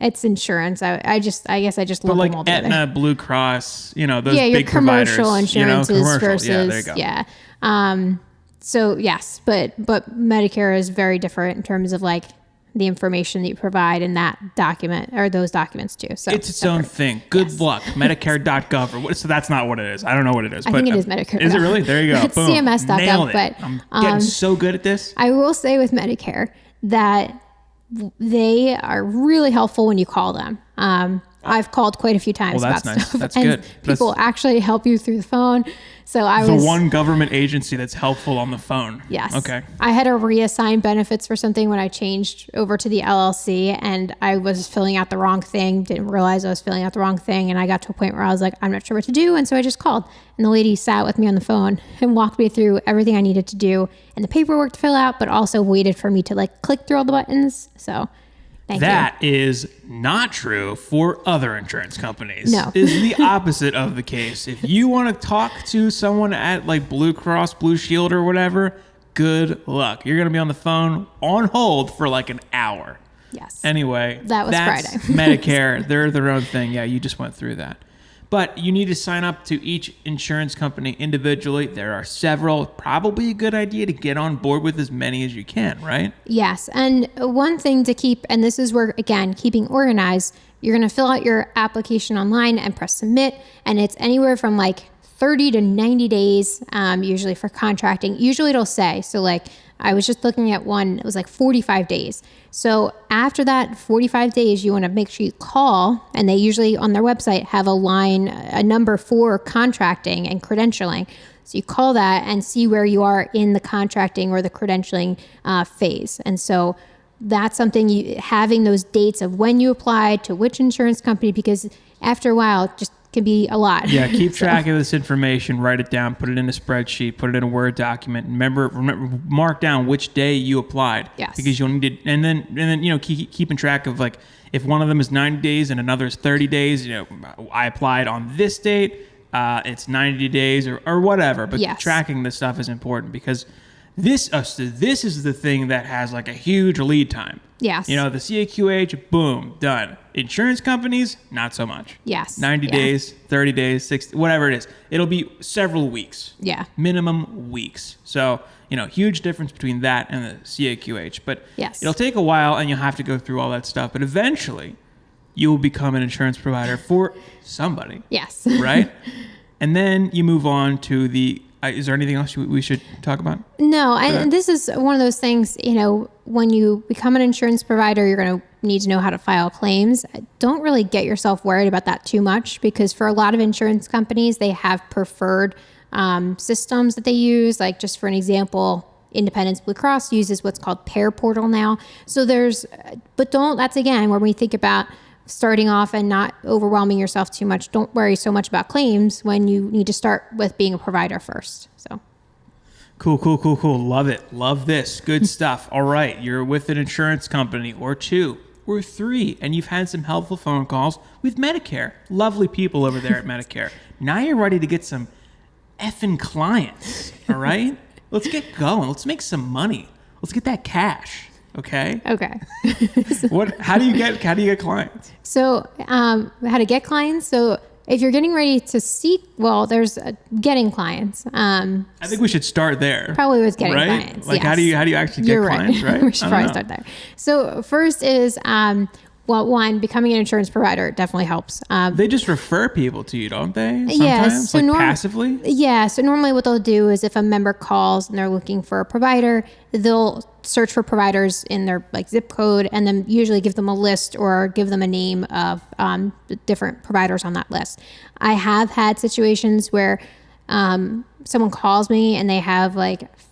It's insurance. I guess I just lump them all together. Aetna, Blue Cross, those your big commercial providers. Insurances versus, yeah, there you go. Yeah. So yes, but Medicare is very different in terms of like the information that you provide in that document or those documents too. So it's its own thing. Good luck. Medicare.gov or what? So that's not what it is. I don't know what it is. I think it is Medicare. Is it really? There you go. It's Boom. CMS.gov. Nailed it. But I'm getting so good at this. I will say with Medicare that they are really helpful when you call them. I've called quite a few times Well, that's about nice. stuff. That's and good. People actually help you through the phone. So The one government agency that's helpful on the phone. Yes. Okay. I had to reassign benefits for something when I changed over to the LLC, and I was filling out the wrong thing, didn't realize I was filling out the wrong thing. And I got to a point where I was like, I'm not sure what to do. And so I just called, and the lady sat with me on the phone and walked me through everything I needed to do and the paperwork to fill out, but also waited for me to like click through all the buttons. So thank you. That is not true for other insurance companies. No. Is the opposite of the case. If you want to talk to someone at like Blue Cross, Blue Shield or whatever, good luck. You're going to be on the phone on hold for like an hour. Yes. Anyway, That was that's Friday. Medicare. They're their own thing. Yeah, you just went through that. But you need to sign up to each insurance company individually. There are several. Probably a good idea to get on board with as many as you can, right? Yes. And one thing to keep, and this is where, again, keeping organized, you're going to fill out your application online and press submit. And it's anywhere from like 30 to 90 days, usually for contracting. Usually it'll say, so like I was just looking at one, it was like 45 days. So after that 45 days, you want to make sure you call, and they usually on their website have a number for contracting and credentialing. So you call that and see where you are in the contracting or the credentialing phase. And so that's something having those dates of when you applied to which insurance company, because after a while, it just can be a lot. Yeah, keep track of this information, write it down, put it in a spreadsheet, put it in a Word document. Remember, mark down which day you applied. Yes. Because you'll need to, and then keeping track of like if one of them is 90 days and another is 30 days. I applied on this date. It's 90 days or whatever. But Yes. tracking this stuff is important because this is the thing that has like a huge lead time. Yes. The CAQH, boom, done. Insurance companies, not so much. Yes. 90 Yeah. days, 30 days, 60, whatever it is. It'll be several weeks. Yeah. Minimum weeks. So, huge difference between that and the CAQH. But Yes. it'll take a while and you'll have to go through all that stuff. But eventually, you will become an insurance provider for somebody. Yes. Right? And then you move on to the... is there anything else we should talk about? No, and this is one of those things, when you become an insurance provider, you're going to need to know how to file claims. Don't really get yourself worried about that too much, because for a lot of insurance companies, they have preferred systems that they use. Like just for an example, Independence Blue Cross uses what's called Pair Portal now. So that's again, when we think about starting off and not overwhelming yourself too much. Don't worry so much about claims when you need to start with being a provider first. So Cool. Love it. Love this. Good stuff. All right. You're with an insurance company or two or three, and you've had some helpful phone calls with Medicare. Lovely people over there at Medicare. Now you're ready to get some effing clients. All right? Let's get going. Let's make some money. Let's get that cash. Okay. How do you get clients? So, how to get clients? So, if you're getting ready to seek, there's getting clients. I think we should start there. Probably with getting right? clients. Like, yes. how do you actually get clients? Right. We should probably start there. So, first is one, becoming an insurance provider definitely helps. They just refer people to you, don't they? Sometimes, yes. So passively. Yeah. So normally, what they'll do is if a member calls and they're looking for a provider, they'll search for providers in their zip code, and then usually give them a list or give them a name of different providers on that list. I have had situations where someone calls me and they have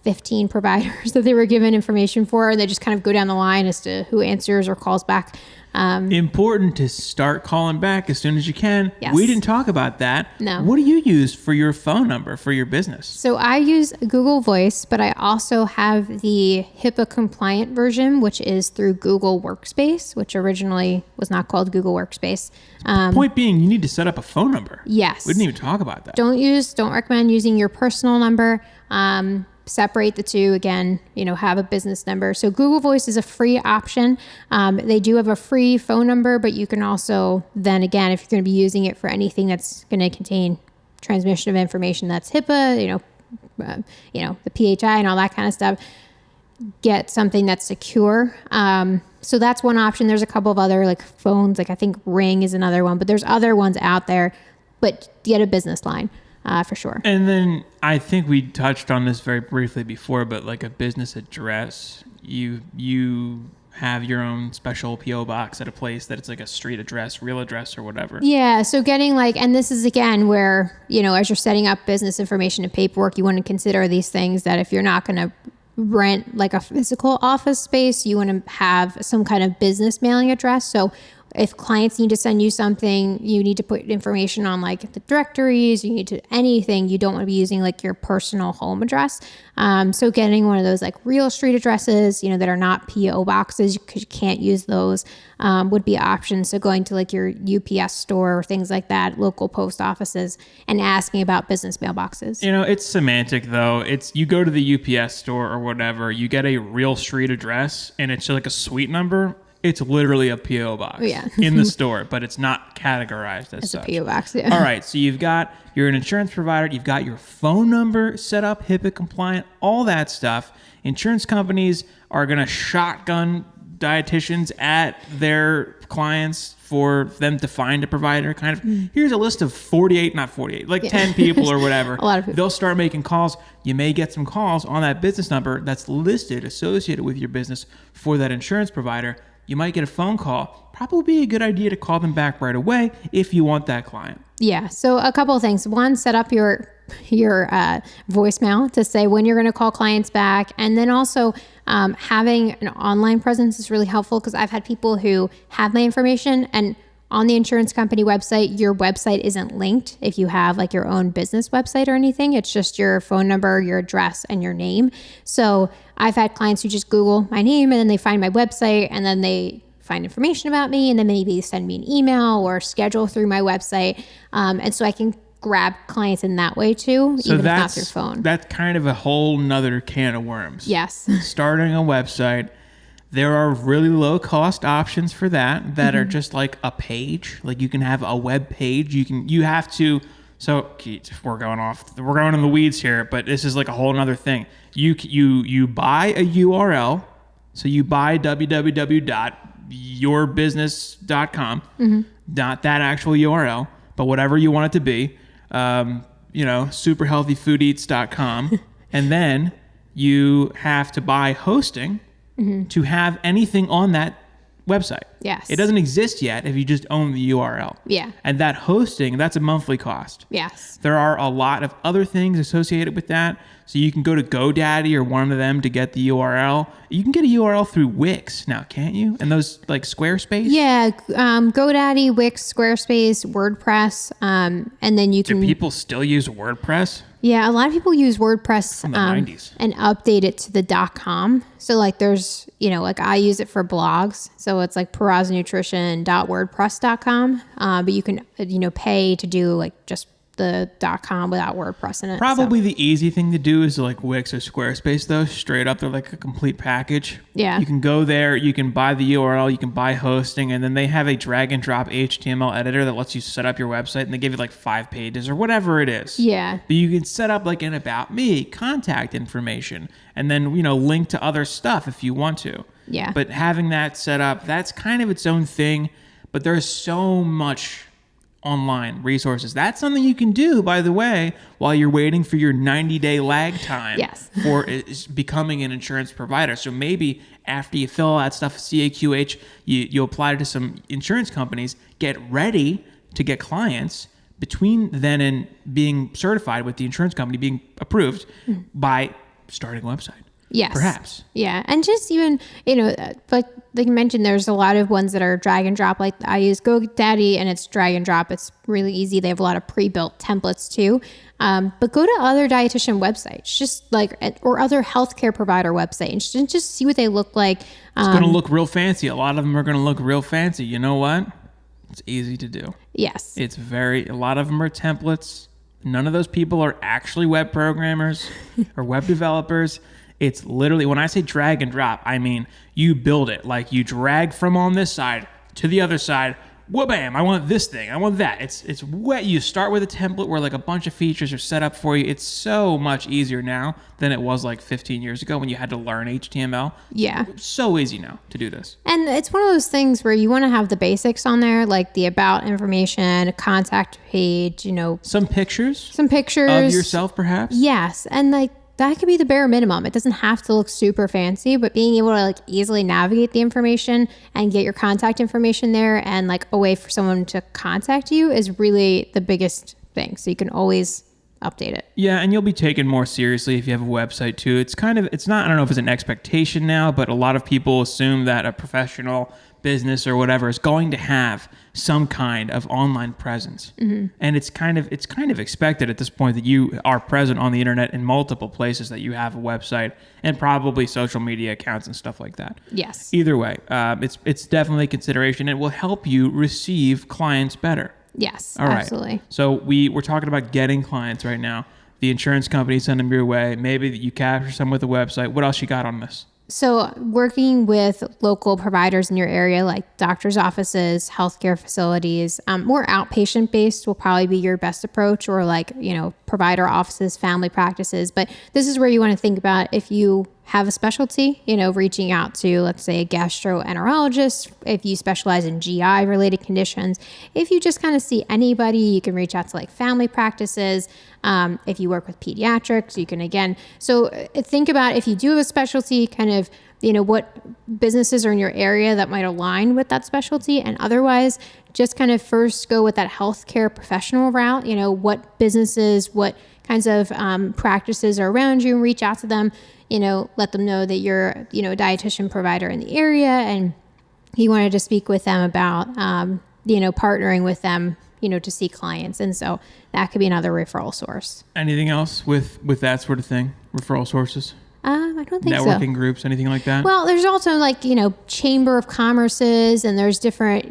15 providers that they were given information for, and they just kind of go down the line as to who answers or calls back. Important to start calling back as soon as you can. Yes. We didn't talk about that. No. What do you use for your phone number for your business? So I use Google Voice, but I also have the Hipaa compliant version, which is through Google Workspace, which originally was not called Google Workspace. Point being, you need to set up a phone number. Yes. We didn't even talk about that. Don't recommend using your personal number. Separate the two. Again, have a business number. So Google Voice is a free option. They do have a free phone number, but you can also then again, if you're going to be using it for anything that's going to contain transmission of information, that's HIPAA, the PHI and all that kind of stuff, get something that's secure. So that's one option. There's a couple of other like phones, like I think Ring is another one, but there's other ones out there, but get a business line for sure. And then I think we touched on this very briefly before, but like a business address, you have your own special PO box at a place that it's like a street address, real address or whatever. Yeah. So getting like, and this is again where, as you're setting up business information and paperwork, you want to consider these things that if you're not going to rent like a physical office space, you want to have some kind of business mailing address. So if clients need to send you something, you need to put information on like the directories, you need to anything. You don't want to be using like your personal home address. So getting one of those like real street addresses, that are not PO boxes, because you can't use those, would be options. So going to like your UPS store or things like that, local post offices, and asking about business mailboxes. It's semantic though. It's you go to the UPS store or whatever, you get a real street address and it's like a suite number. It's literally a PO box in the store, but it's not categorized as such. A PO box, yeah. All right, so you're an insurance provider, you've got your phone number set up, HIPAA compliant, all that stuff. Insurance companies are going to shotgun dietitians at their clients for them to find a provider. Kind of, here's a list of 10 people or whatever. A lot of people. They'll start making calls. You may get some calls on that business number that's listed, associated with your business for that insurance provider. You might get a phone call. Probably be a good idea to call them back right away if you want that client. Yeah. So a couple of things. One, set up your voicemail to say when you're going to call clients back. And then also having an online presence is really helpful, because I've had people who have my information and on the insurance company website, your website isn't linked if you have like your own business website or anything. It's just your phone number, your address, and your name. So I've had clients who just Google my name and then they find my website and then they find information about me and then maybe send me an email or schedule through my website. And so I can grab clients in that way too, so even if not through phone. That's kind of a whole nother can of worms. Yes. Starting a website. There are really low cost options for that are just like a page. Like you can have a web page. So we're going in the weeds here, but this is like a whole nother thing. You buy a URL. So you buy www.yourbusiness.com, not that actual URL, but whatever you want it to be. Superhealthyfoodeats.com. And then you have to buy hosting to have anything on that website. Yes. It doesn't exist yet if you just own the URL. Yeah. And that hosting, that's a monthly cost. Yes. There are a lot of other things associated with that. So you can go to GoDaddy or one of them to get the URL. You can get a URL through Wix now, can't you? And those like Squarespace? Yeah. GoDaddy, Wix, Squarespace, WordPress. And then you can... Do people still use WordPress? Yeah, a lot of people use WordPress from the 90s. And update it to the .com. So like there's, like I use it for blogs. So it's like peraznutrition.wordpress.com. But you can, pay to do like just the .com without WordPress in it. Probably the easy thing to do is like Wix or Squarespace though. Straight up, they're like a complete package. Yeah. You can go there, you can buy the URL, you can buy hosting, and then they have a drag and drop HTML editor that lets you set up your website, and they give you like 5 pages or whatever it is. Yeah. But you can set up like an about me, contact information, and then, link to other stuff if you want to. Yeah. But having that set up, that's kind of its own thing, but there's so much online resources. That's something you can do, by the way, while you're waiting for your 90-day lag time for becoming an insurance provider. So maybe after you fill all that stuff, CAQH, you apply to some insurance companies, get ready to get clients between then and being certified with the insurance company, being approved by starting a website. Yes. Perhaps. Yeah. And just even, like you mentioned, there's a lot of ones that are drag and drop. Like I use GoDaddy and it's drag and drop. It's really easy. They have a lot of pre-built templates too. But go to other dietitian websites, just like, or other healthcare provider websites, and just see what they look like. It's going to look real fancy. A lot of them are going to look real fancy. You know what? It's easy to do. Yes. A lot of them are templates. None of those people are actually web programmers or web developers. It's literally, when I say drag and drop, I mean you build it. Like you drag from on this side to the other side whoa, bam, I want this thing, I want that. It's wet. You start with a template where like a bunch of features are set up for you. It's so much easier now than it was like 15 years ago when you had to learn HTML. Yeah. It's so easy now to do this. And it's one of those things where you want to have the basics on there, like the about information, a contact page, Some pictures some pictures of yourself, perhaps. Yes. And like that could be the bare minimum. It doesn't have to look super fancy, but being able to like easily navigate the information and get your contact information there and like a way for someone to contact you is really the biggest thing. So you can always update it. Yeah, and you'll be taken more seriously if you have a website too. It's not, I don't know if it's an expectation now, but a lot of people assume that a professional business or whatever is going to have some kind of online presence. Mm-hmm. And it's kind of expected at this point that you are present on the internet in multiple places, that you have a website and probably social media accounts and stuff like that. Yes. Either way, it's definitely a consideration. It will help you receive clients better. Yes, All right. absolutely. So we're talking about getting clients right now. The insurance company send them your way. Maybe you capture some with a website. What else you got on this? So working with local providers in your area, like doctor's offices, healthcare facilities, more outpatient based will probably be your best approach, or like, provider offices, family practices. But this is where you want to think about if you have a specialty, reaching out to, let's say, a gastroenterologist. If you specialize in GI related conditions, if you just kind of see anybody, you can reach out to like family practices. If you work with pediatrics, you can so think about if you do have a specialty, kind of, what businesses are in your area that might align with that specialty, and otherwise just kind of first go with that healthcare professional route, what businesses, what kinds of practices are around you, and reach out to them, let them know that you're, a dietitian provider in the area and you wanted to speak with them about, partnering with them, to see clients. And so that could be another referral source. Anything else with that sort of thing? Referral sources? I don't think Networking groups, anything like that? Well, there's also like, chamber of commerces, and there's different,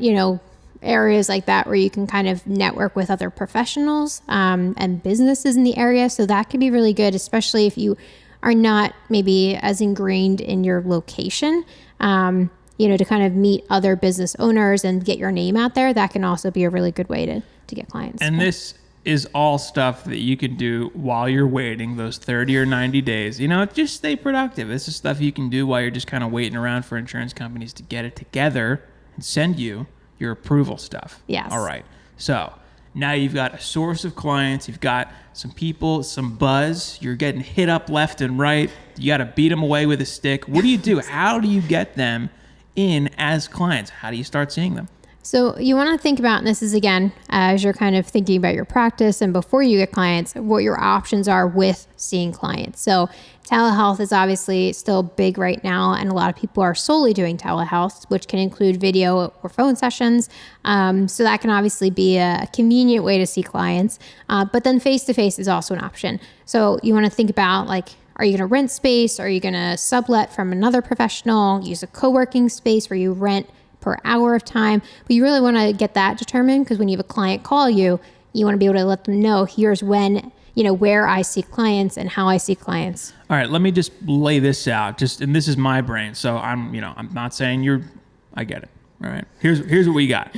areas like that where you can kind of network with other professionals and businesses in the area. So that could be really good, especially if you are not maybe as ingrained in your location, to kind of meet other business owners and get your name out there. That can also be a really good way to get clients. And this is all stuff that you can do while you're waiting those 30 or 90 days. Just stay productive. This is stuff you can do while you're just kind of waiting around for insurance companies to get it together and send you your approval stuff. Yes. All right. So now you've got a source of clients. You've got some people, some buzz. You're getting hit up left and right. You got to beat them away with a stick. What do you do? How do you get them in as clients? How do you start seeing them? So you want to think about, and this is again, as you're kind of thinking about your practice and before you get clients, what your options are with seeing clients. So telehealth is obviously still big right now, and a lot of people are solely doing telehealth, which can include video or phone sessions. So that can obviously be a convenient way to see clients. But then face-to-face is also an option. So you want to think about like, are you going to rent space? Are you going to sublet from another professional? Use a co-working space where you rent per hour of time? But you really want to get that determined, because when you have a client call you, you want to be able to let them know, here's when, where I see clients and how I see clients. All right, let me just lay this out. And this is my brain, so I'm not saying I get it. All right, here's what we got.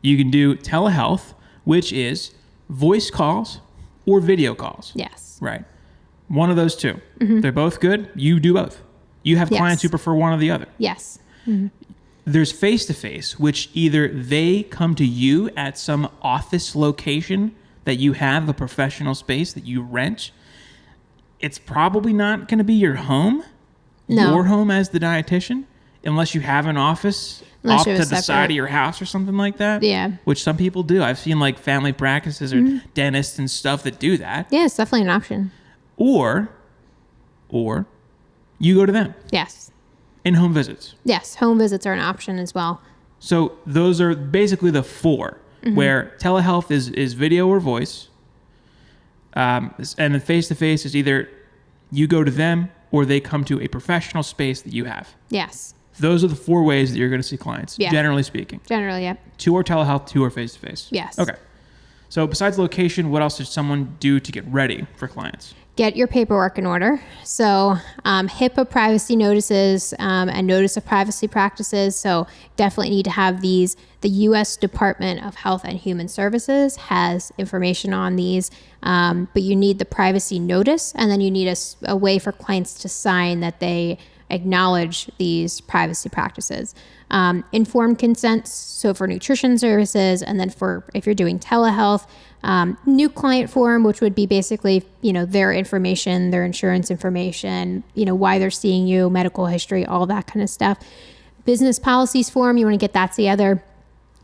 You can do telehealth, which is voice calls or video calls. Yes. Right. One of those two. Mm-hmm. They're both good. You do both. You have clients who prefer one or the other. Yes. Mm-hmm. There's face-to-face, which either they come to you at some office location that you have, a professional space that you rent. It's probably not going to be your home, your home as the dietitian, unless you have an office off to the side of your house or something like that. Yeah. Which some people do. I've seen like family practices or dentists and stuff that do that. Yeah, it's definitely an option. Or you go to them. Yes. In-home visits. Yes, home visits are an option as well. So those are basically the four, where telehealth is video or voice, and then face-to-face is either you go to them or they come to a professional space that you have. Yes. Those are the four ways that you're going to see clients, generally speaking. Generally, yep. 2 are telehealth, 2 are face-to-face. Yes. Okay. So besides location, what else does someone do to get ready for clients? Get your paperwork in order. So HIPAA privacy notices and notice of privacy practices. So definitely need to have these. The U.S. Department of Health and Human Services has information on these, but you need the privacy notice, and then you need a way for clients to sign that they acknowledge these privacy practices. Informed consents, so for nutrition services, and then for if you're doing telehealth, new client form, which would be basically, their information, their insurance information, why they're seeing you, medical history, all that kind of stuff. Business policies form, you want to get that together.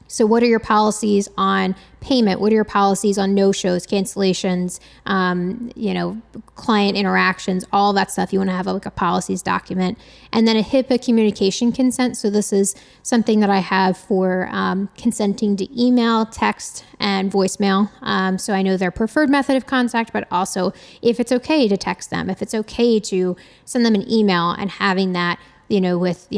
So what are your policies on payment? What are your policies on no-shows, cancellations, client interactions, all that stuff? You want to have a policies document. And then a HIPAA communication consent. So this is something that I have for consenting to email, text, and voicemail. So I know their preferred method of contact, but also if it's okay to text them, if it's okay to send them an email, and having that, with,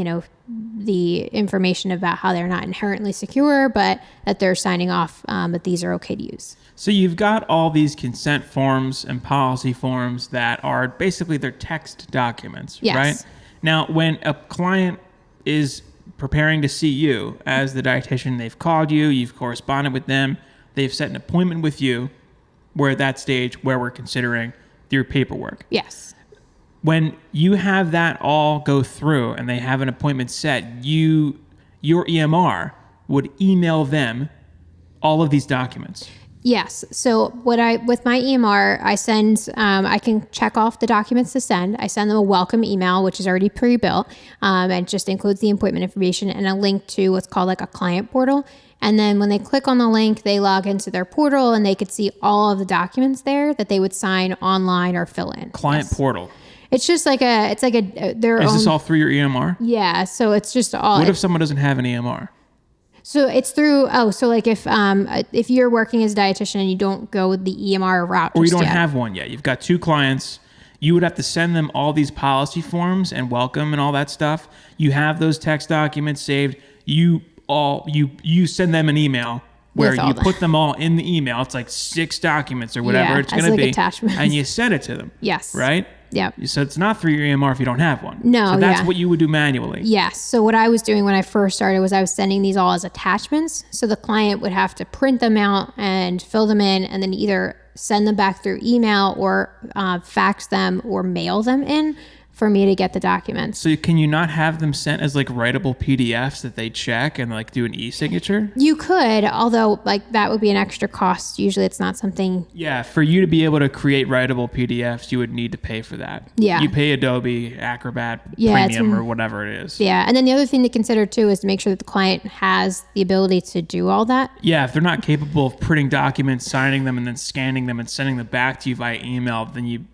the information about how they're not inherently secure, but that they're signing off that these are okay to use. So you've got all these consent forms and policy forms that are basically their text documents, Yes. right? Now, when a client is preparing to see you as the dietitian, they've called you, you've corresponded with them, they've set an appointment with you. We're at that stage where we're considering your paperwork. Yes. When you have that all go through and they have an appointment set, your EMR would email them all of these documents. Yes. So with my EMR, I send, I can check off the documents to send. I send them a welcome email, which is already pre-built. And just includes the appointment information and a link to what's called like a client portal. And then when they click on the link, they log into their portal and they could see all of the documents there that they would sign online or fill in. Client portal. It's just like their own. Is this all through your EMR? Yeah. So it's just all. What if someone doesn't have an EMR? So it's through, so like if you're working as a dietitian and you don't go the EMR route. Or you don't have one yet. You've got 2 clients. You would have to send them all these policy forms and welcome and all that stuff. You have those text documents saved. You send them an email where you put them all in the email. It's like 6 documents or whatever it's going to be. Attachments. And you send it to them. Yes. Right? Yeah. So it's not through your EMR if you don't have one. No. So that's what you would do manually. Yes. So what I was doing when I first started was I was sending these all as attachments. So the client would have to print them out and fill them in and then either send them back through email or fax them or mail them in for me to get the documents. So can you not have them sent as like writable PDFs that they check and like do an e-signature? You could, although like that would be an extra cost. Usually it's not something. Yeah, for you to be able to create writable PDFs, you would need to pay for that. Yeah. You pay Adobe Acrobat Premium or whatever it is. Yeah, and then the other thing to consider too is to make sure that the client has the ability to do all that. Yeah, if they're not capable of printing documents, signing them, and then scanning them and sending them back to you via email, then you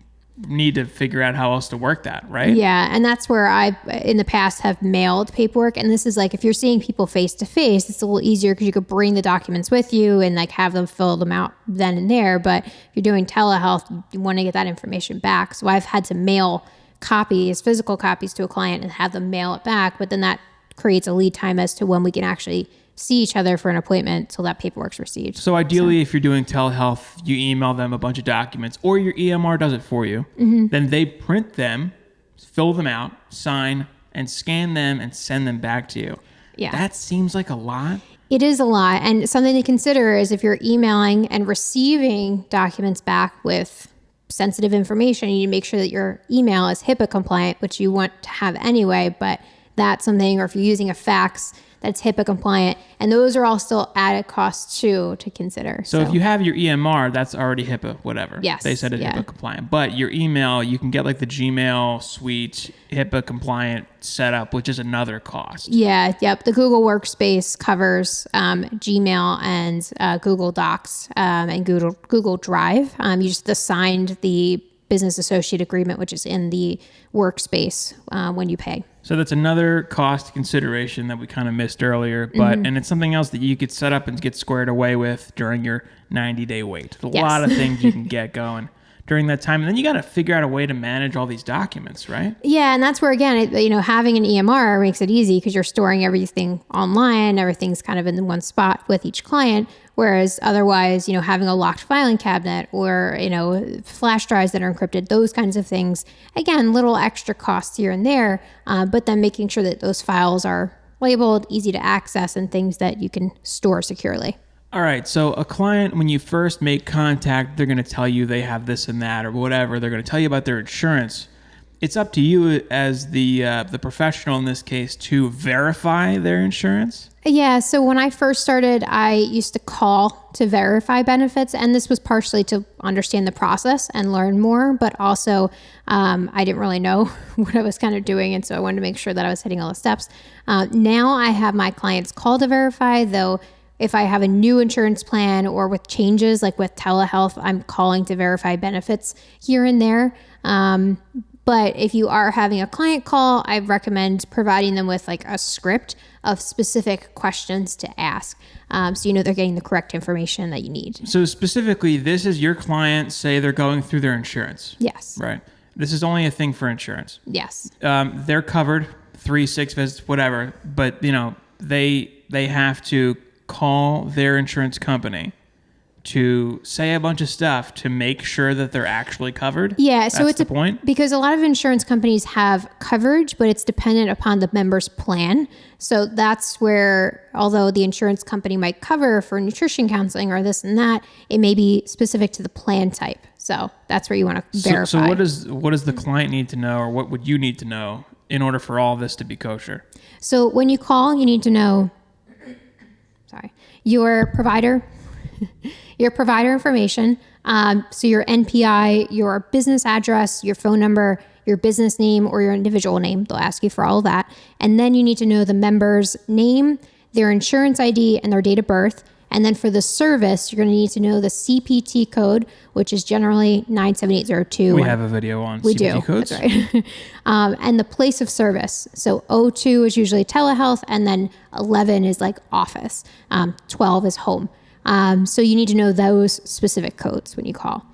need to figure out how else to work that, right? Yeah, and that's where I, in the past, have mailed paperwork. And this is like, if you're seeing people face to face, it's a little easier because you could bring the documents with you and like have them fill them out then and there. But if you're doing telehealth, you want to get that information back. So I've had to mail copies, physical copies to a client and have them mail it back. But then that creates a lead time as to when we can actually see each other for an appointment till that paperwork's received. So ideally, if you're doing telehealth, you email them a bunch of documents or your EMR does it for you. Mm-hmm. Then they print them, fill them out, sign, and scan them and send them back to you. Yeah. That seems like a lot. It is a lot. And something to consider is if you're emailing and receiving documents back with sensitive information, you need to make sure that your email is HIPAA compliant, which you want to have anyway, but that's something, or if you're using a fax, that's HIPAA compliant. And those are all still added costs too to consider. So if you have your EMR, that's already HIPAA, whatever. Yes. They said it's HIPAA compliant. But your email, you can get like the Gmail suite HIPAA compliant setup, which is another cost. Yeah. Yep. The Google Workspace covers Gmail and Google Docs and Google Drive. You just assigned the business associate agreement, which is in the workspace when you pay. So that's another cost consideration that we kind of missed earlier, but and it's something else that you could set up and get squared away with during your 90-day wait. There's a lot of things you can get going during that time. And then you got to figure out a way to manage all these documents, right? Yeah, and that's where, again, having an EMR makes it easy because you're storing everything online. Everything's kind of in one spot with each client. Whereas otherwise, having a locked filing cabinet or, flash drives that are encrypted, those kinds of things, again, little extra costs here and there, but then making sure that those files are labeled, easy to access, and things that you can store securely. All right. So a client, when you first make contact, they're going to tell you they have this and that or whatever. They're going to tell you about their insurance. It's up to you as the professional in this case to verify their insurance. Yeah. So when I first started, I used to call to verify benefits, and this was partially to understand the process and learn more, but also I didn't really know what I was kind of doing, and so I wanted to make sure that I was hitting all the steps. Now I have my clients call to verify, though. If I have a new insurance plan or with changes like with telehealth, I'm calling to verify benefits here and there. But if you are having a client call, I recommend providing them with like a script of specific questions to ask. So they're getting the correct information that you need. So specifically, this is your client, say they're going through their insurance. Yes. Right. This is only a thing for insurance. Yes. They're covered 3, 6 visits, whatever. But, they have to call their insurance company to say a bunch of stuff to make sure that they're actually covered. Yeah, so it's the point. Because a lot of insurance companies have coverage, but it's dependent upon the member's plan. So that's where, although the insurance company might cover for nutrition counseling or this and that, it may be specific to the plan type. So that's where you want to verify. So what does the client need to know, or what would you need to know in order for all this to be kosher? So when you call, you need to know your provider information. So your NPI, your business address, your phone number, your business name, or your individual name. They'll ask you for all of that. And then you need to know the member's name, their insurance ID, and their date of birth. And then for the service, you're going to need to know the CPT code, which is generally 97802. We have a video on CPT codes. That's right. And the place of service. So 02 is usually telehealth, and then 11 is like office. 12 is home. So you need to know those specific codes when you call.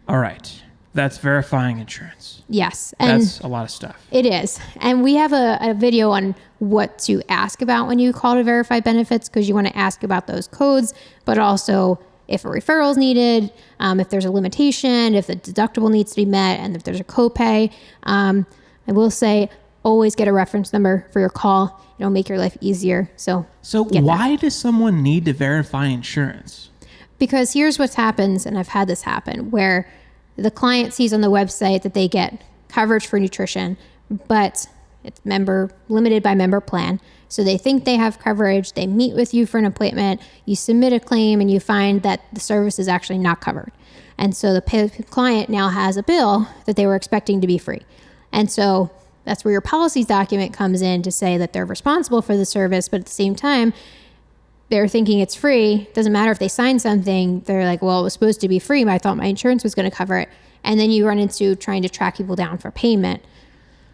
All right. That's verifying insurance. Yes. And that's a lot of stuff. It is. And we have a video on what to ask about when you call to verify benefits, because you want to ask about those codes, but also if a referral is needed, if there's a limitation, if the deductible needs to be met, and if there's a copay. I will say, always get a reference number for your call. It'll make your life easier. So why does someone need to verify insurance? Because here's what happens, and I've had this happen, where the client sees on the website that they get coverage for nutrition, but it's limited by member plan. So they think they have coverage. They meet with you for an appointment. You submit a claim, and you find that the service is actually not covered. And so the client now has a bill that they were expecting to be free. And so that's where your policies document comes in to say that they're responsible for the service, but at the same time, they're thinking it's free. Doesn't matter if they sign something. They're like, well, it was supposed to be free, but I thought my insurance was going to cover it. And then you run into trying to track people down for payment.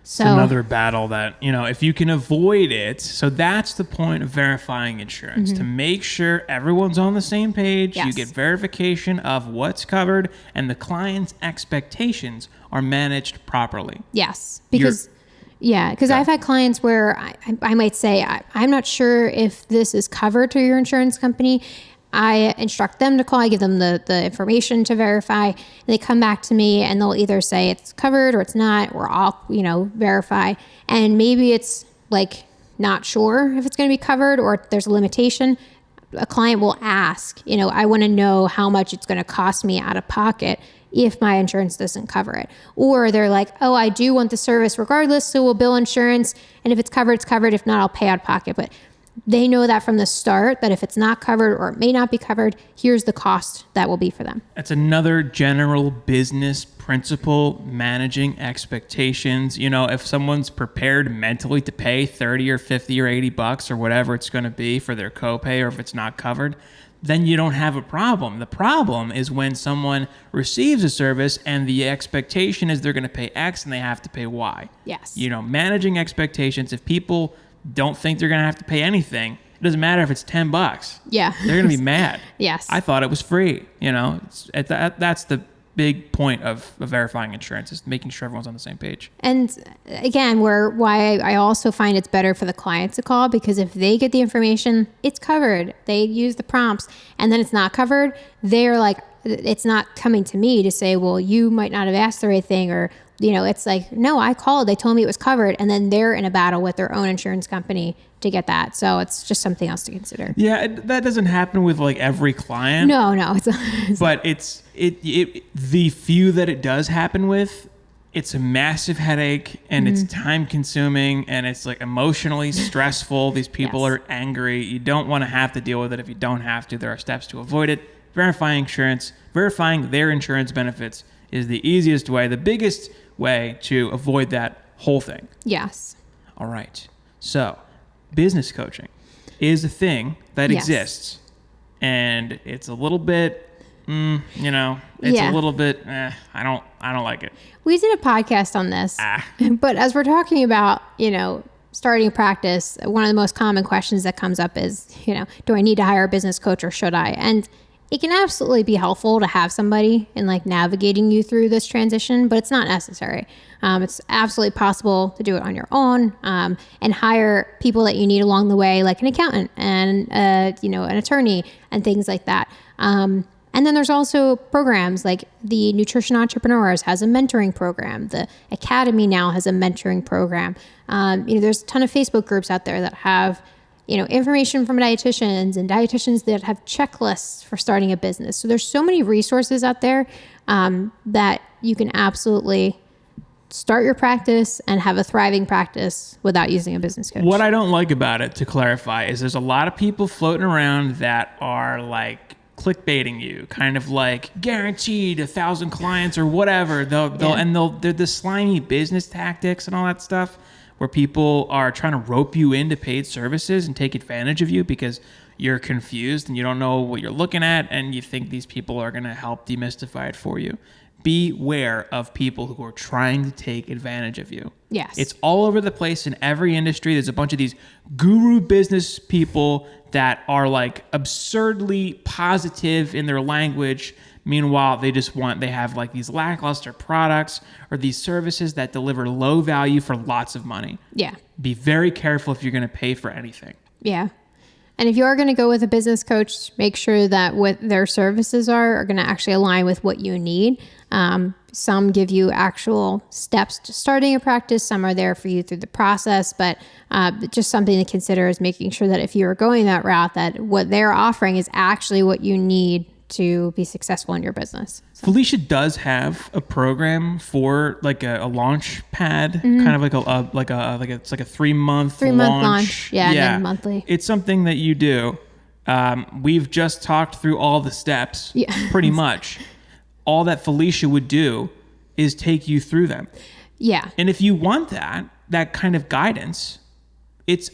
So it's another battle that, if you can avoid it. So that's the point of verifying insurance, to make sure everyone's on the same page. Yes. You get verification of what's covered, and the client's expectations are managed properly. Yes, because I've had clients where I might say, I'm not sure if this is covered through your insurance company. I instruct them to call. I give them the information to verify. And they come back to me, and they'll either say it's covered or it's not, or I'll, verify. And maybe it's like not sure if it's going to be covered or there's a limitation. A client will ask, I want to know how much it's going to cost me out of pocket if my insurance doesn't cover it. Or they're like, oh, I do want the service regardless, so we'll bill insurance. And if it's covered, it's covered. If not, I'll pay out of pocket. But they know that from the start, that if it's not covered or it may not be covered, here's the cost that will be for them. That's another general business principle, managing expectations. If someone's prepared mentally to pay 30 or 50 or 80 bucks or whatever it's going to be for their copay, or if it's not covered, then you don't have a problem. The problem is when someone receives a service and the expectation is they're going to pay X and they have to pay Y. Yes. Managing expectations. If people don't think they're going to have to pay anything, it doesn't matter if it's $10. Yeah. They're going to be mad. Yes. I thought it was free. That's the big point of verifying insurance is making sure everyone's on the same page. And again, why I also find it's better for the client to call, because if they get the information, it's covered. They use the prompts, and then it's not covered. They're like, it's not coming to me to say, well, you might not have asked the right thing, or, you know, it's like, no, I called, they told me it was covered. And then they're in a battle with their own insurance company to get that. So it's just something else to consider. Yeah, that doesn't happen with like every client. No, But the few that it does happen with, it's a massive headache, and it's time consuming, and it's like emotionally stressful. These people are angry. You don't want to have to deal with it if you don't have to. There are steps to avoid it. Verifying their insurance benefits is the easiest way, the biggest way to avoid that whole thing. Yes. All right. So, business coaching is a thing that exists, and it's a little bit, a little bit, I don't like it. We did a podcast on this, but as we're talking about, starting a practice, one of the most common questions that comes up is, do I need to hire a business coach, or should I? And it can absolutely be helpful to have somebody in like navigating you through this transition, but it's not necessary. It's absolutely possible to do it on your own, and hire people that you need along the way, like an accountant and, an attorney and things like that. And then there's also programs like the Nutrition Entrepreneurs has a mentoring program. The Academy now has a mentoring program. There's a ton of Facebook groups out there that have information from dietitians and dietitians that have checklists for starting a business. So there's so many resources out there that you can absolutely start your practice and have a thriving practice without using a business coach. What I don't like about it, to clarify, is there's a lot of people floating around that are like clickbaiting you, kind of like guaranteed 1,000 clients or whatever. They're the slimy business tactics and all that stuff, where people are trying to rope you into paid services and take advantage of you because you're confused and you don't know what you're looking at, and you think these people are going to help demystify it for you. Beware of people who are trying to take advantage of you. Yes. It's all over the place in every industry. There's a bunch of these guru business people that are like absurdly positive in their language. Meanwhile, they have like these lackluster products or these services that deliver low value for lots of money. Yeah. Be very careful if you're going to pay for anything. Yeah. And if you are going to go with a business coach, make sure that what their services are going to actually align with what you need. Some give you actual steps to starting a practice. Some are there for you through the process, but just something to consider is making sure that if you're going that route, that what they're offering is actually what you need to be successful in your business. So. Felicia does have a program for like a launch pad, kind of it's like a 3-month launch. Yeah. And then monthly. It's something that you do. We've just talked through all the steps, pretty much. All that Felicia would do is take you through them. Yeah. And if you want that kind of guidance,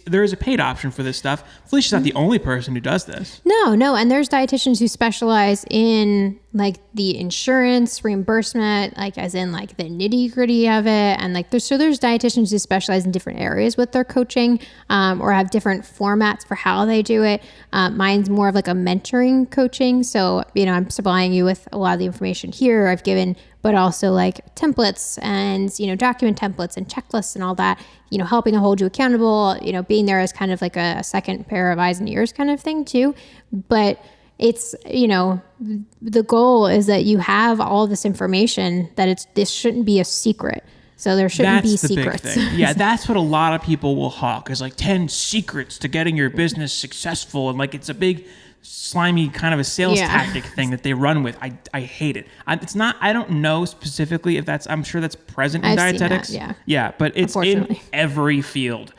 there is a paid option for this stuff. Felicia's not the only person who does this. No. And there's dietitians who specialize in like the insurance reimbursement, like as in like the nitty gritty of it. And like there's dietitians who specialize in different areas with their coaching, or have different formats for how they do it. Mine's more of like a mentoring coaching. So, I'm supplying you with a lot of the information here I've given, but also like templates and, document templates and checklists and all that, helping to hold you accountable, being there as kind of like a second pair of eyes and ears kind of thing too. But it's, the goal is that you have all this information, that this shouldn't be a secret. So there shouldn't be secrets. Big thing. Yeah, that's what a lot of people will hawk, is like 10 secrets to getting your business successful. And like, it's a big slimy kind of a sales tactic thing that they run with. I hate it. I don't know specifically if I'm sure that's present in dietetics. Seen that, yeah, but it's in every field,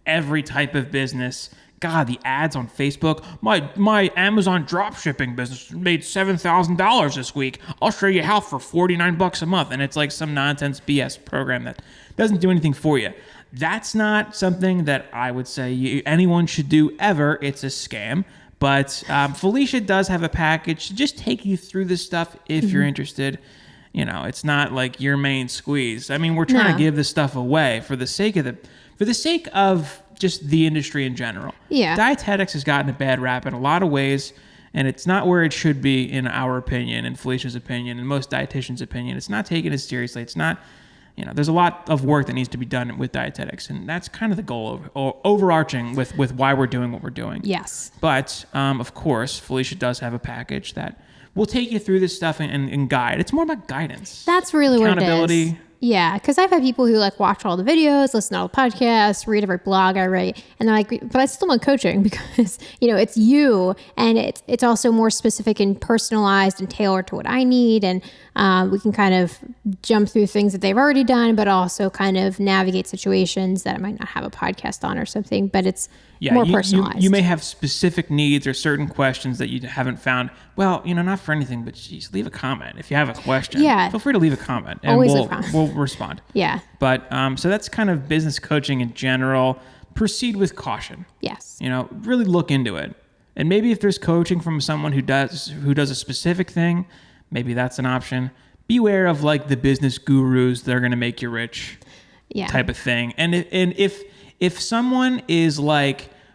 every type of business. God, the ads on Facebook. My Amazon dropshipping business made $7,000 this week. I'll show you how for $49 a month. And it's like some nonsense BS program that doesn't do anything for you. That's not something that I would say anyone should do ever. It's a scam. But Felicia does have a package to just take you through this stuff if you're interested. It's not like your main squeeze. I mean, we're trying to give this stuff away for the sake of just the industry in general. Yeah. Dietetics has gotten a bad rap in a lot of ways. And it's not where it should be, in our opinion, in Felicia's opinion, and most dietitians' opinion. It's not taken as seriously. It's not, there's a lot of work that needs to be done with dietetics. And that's kind of the goal overarching with why we're doing what we're doing. Yes. But, of course, Felicia does have a package that will take you through this stuff and guide. It's more about guidance. That's really what it is. Accountability. Yeah, because I've had people who watch all the videos, listen to all the podcasts, read every blog I write, and they're like, but I still want coaching because, it's you, and it's also more specific and personalized and tailored to what I need, and we can kind of jump through things that they've already done, but also kind of navigate situations that I might not have a podcast on or something, but it's more personalized. You may have specific needs or certain questions that you haven't found. Well, not for anything, but geez, leave a comment. If you have a question, feel free to leave a comment. And always leave a comment. We'll respond. Yeah. But so that's kind of business coaching in general. Proceed with caution. Yes. Really look into it. And maybe if there's coaching from someone who does a specific thing, maybe that's an option. Beware of the business gurus that are going to make you rich type of thing. And if someone is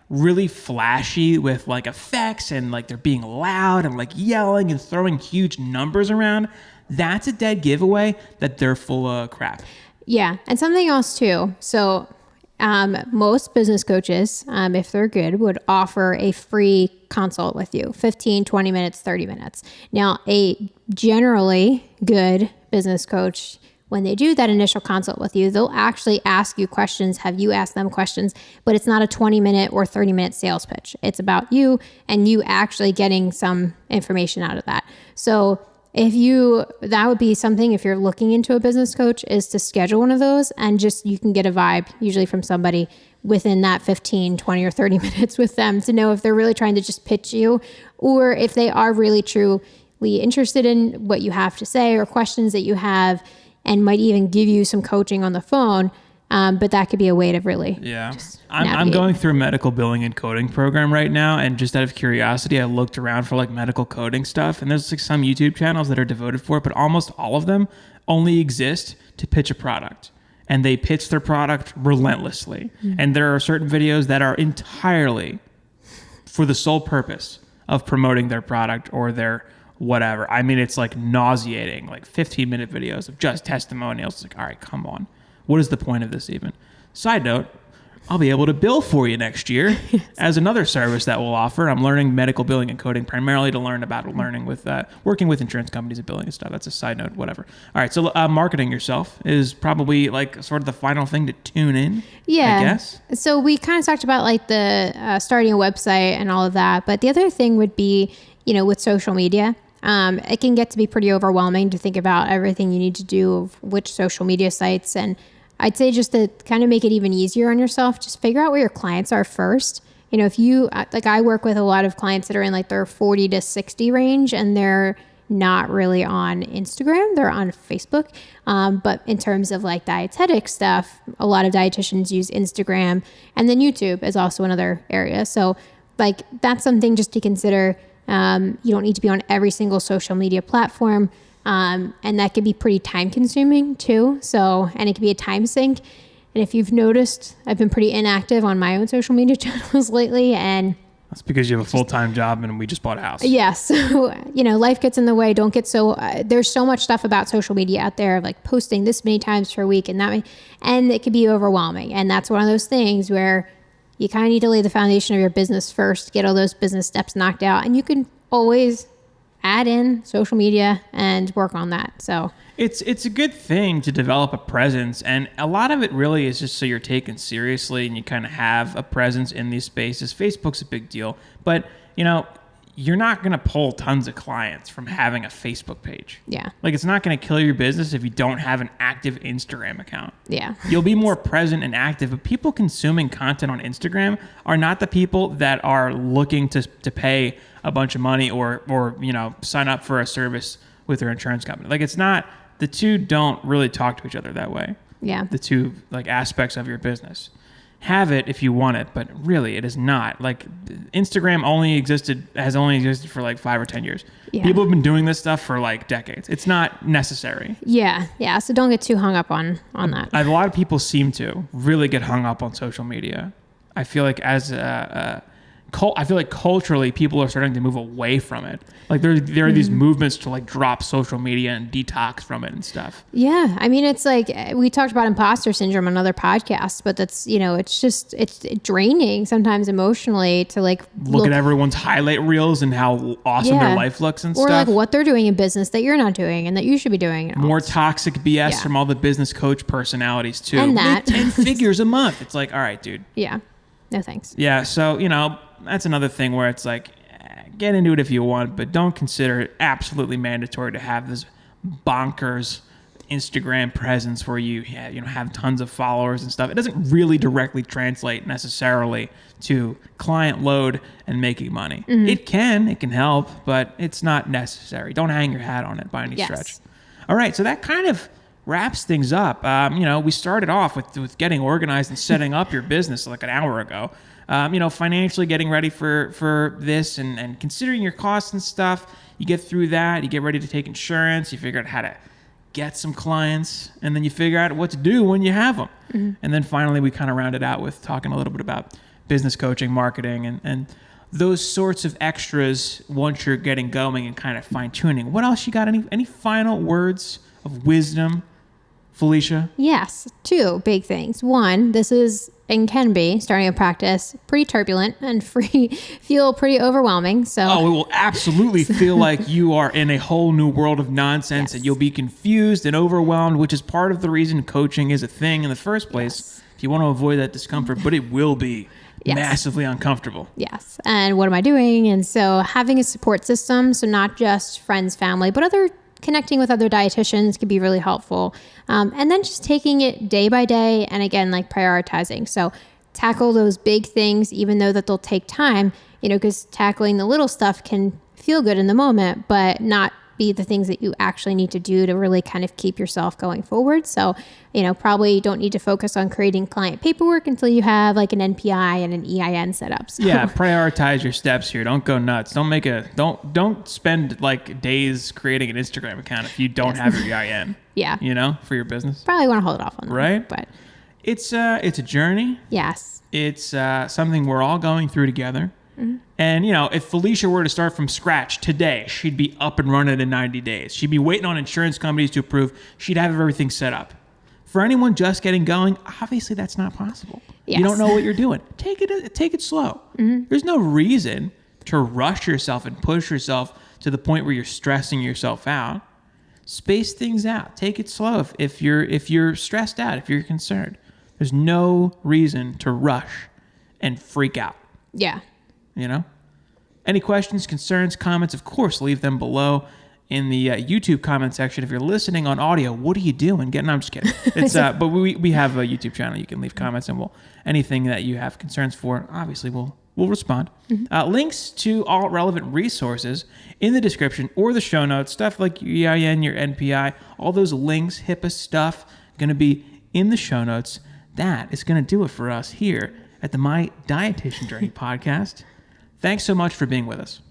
really flashy with effects and they're being loud and yelling and throwing huge numbers around, that's a dead giveaway that they're full of crap. Yeah. And something else too. So most business coaches, if they're good, would offer a free consult with you, 15, 20 minutes, 30 minutes. Now, a generally good business coach, when they do that initial consult with you, they'll actually ask you questions, have you asked them questions, but it's not a 20-minute or 30-minute sales pitch. It's about you and you actually getting some information out of that. So that would be something, if you're looking into a business coach, is to schedule one of those, and just, you can get a vibe usually from somebody within that 15, 20 or 30 minutes with them to know if they're really trying to just pitch you, or if they are really truly interested in what you have to say or questions that you have, and might even give you some coaching on the phone. But that could be a way to really I'm going through a medical billing and coding program right now, and just out of curiosity, I looked around for medical coding stuff, and there's some YouTube channels that are devoted for it, but almost all of them only exist to pitch a product, and they pitch their product relentlessly. Mm-hmm. And there are certain videos that are entirely for the sole purpose of promoting their product or their whatever. I mean, it's nauseating, 15-minute videos of just testimonials. All right, come on. What is the point of this even? Side note, I'll be able to bill for you next year as another service that we'll offer. I'm learning medical billing and coding primarily to learn about working with insurance companies and billing and stuff. That's a side note, whatever. All right, so marketing yourself is probably sort of the final thing to tune in, I guess. So we kind of talked about the starting a website and all of that, but the other thing would be, with social media. It can get to be pretty overwhelming to think about everything you need to do, of which social media sites. And I'd say, just to kind of make it even easier on yourself, just figure out where your clients are first. If you, I work with a lot of clients that are in their 40 to 60 range, and they're not really on Instagram, they're on Facebook. But in terms of dietetic stuff, a lot of dietitians use Instagram, and then YouTube is also another area. So that's something just to consider. You don't need to be on every single social media platform. And that can be pretty time consuming too. And it can be a time sink. And if you've noticed, I've been pretty inactive on my own social media channels lately, and that's because you have a full-time job and we just bought a house. Yeah. So, life gets in the way. Don't get there's so much stuff about social media out there, posting this many times per week and and it can be overwhelming. And that's one of those things where you kind of need to lay the foundation of your business first, get all those business steps knocked out, and you can always add in social media and work on that. So it's a good thing to develop a presence, and a lot of it really is just so you're taken seriously and you kind of have a presence in these spaces. Facebook's a big deal, but you're not going to pull tons of clients from having a Facebook page. Yeah. It's not going to kill your business if you don't have an active Instagram account. Yeah. You'll be more present and active, but people consuming content on Instagram are not the people that are looking to pay a bunch of money or sign up for a service with their insurance company. It's not, the two don't really talk to each other that way. Yeah. The two aspects of your business. Have it if you want it, but really it is not. Instagram has only existed for 5 or 10 years. Yeah. People have been doing this stuff for decades. It's not necessary. Yeah. So don't get too hung up on that. A lot of people seem to really get hung up on social media. I feel as I feel like culturally people are starting to move away from it. Like there are these movements to like drop social media and detox from it and stuff. Yeah. I mean, it's like we talked about imposter syndrome on other podcasts, but that's, it's draining sometimes emotionally to like look at everyone's highlight reels and how awesome their life looks and or stuff. Or like what they're doing in business that you're not doing and that you should be doing. And more toxic BS from all the business coach personalities too. And that. Make 10 figures a month. It's like, all right, dude. Yeah. No thanks. Yeah. So, that's another thing where it's like, get into it if you want, but don't consider it absolutely mandatory to have this bonkers Instagram presence where you have tons of followers and stuff. It doesn't really directly translate necessarily to client load and making money. It can help, but it's not necessary. Don't hang your hat on it by any stretch. All right. So that kind of wraps things up. We started off with getting organized and setting up your business like an hour ago. Financially getting ready for this and considering your costs and stuff. You get through that. You get ready to take insurance. You figure out how to get some clients, and then you figure out what to do when you have them. And then finally, we kind of rounded out with talking a little bit about business coaching, marketing, and those sorts of extras once you're getting going and kind of fine tuning. What else you got? Any final words of wisdom, Felicia? Yes, 2 big things. 1, this is and can be starting a practice pretty turbulent and feel pretty overwhelming. So it will absolutely feel like you are in a whole new world of nonsense and you'll be confused and overwhelmed, which is part of the reason coaching is a thing in the first place. If you want to avoid that discomfort, but it will be massively uncomfortable. Yes. And what am I doing? And so having a support system, so not just friends, family, but connecting with other dietitians can be really helpful. And then just taking it day by day. And again, like prioritizing. So tackle those big things, even though that they'll take time, because tackling the little stuff can feel good in the moment, but not be the things that you actually need to do to really kind of keep yourself going forward. So, probably don't need to focus on creating client paperwork until you have like an NPI and an EIN set up. So. Yeah, prioritize your steps here. Don't go nuts. Don't spend like days creating an Instagram account if you don't have your EIN. Yeah. For your business. Probably want to hold it off on that. Right? But it's a journey. Yes. It's something we're all going through together. And, if Felicia were to start from scratch today, she'd be up and running in 90 days. She'd be waiting on insurance companies to approve. She'd have everything set up. For anyone just getting going, obviously that's not possible. Yes. You don't know what you're doing. Take it slow. There's no reason to rush yourself and push yourself to the point where you're stressing yourself out. Space things out. Take it slow if you're stressed out, if you're concerned. There's no reason to rush and freak out. Yeah. Any questions, concerns, comments, of course, leave them below in the YouTube comment section. If you're listening on audio, what are you doing? I'm just kidding. It's but we have a YouTube channel. You can leave comments, and anything that you have concerns for, obviously, we'll respond. Links to all relevant resources in the description or the show notes. Stuff like your EIN, your NPI, all those links, Hipaa stuff, going to be in the show notes. That is going to do it for us here at the My Dietitian Journey podcast. Thanks so much for being with us.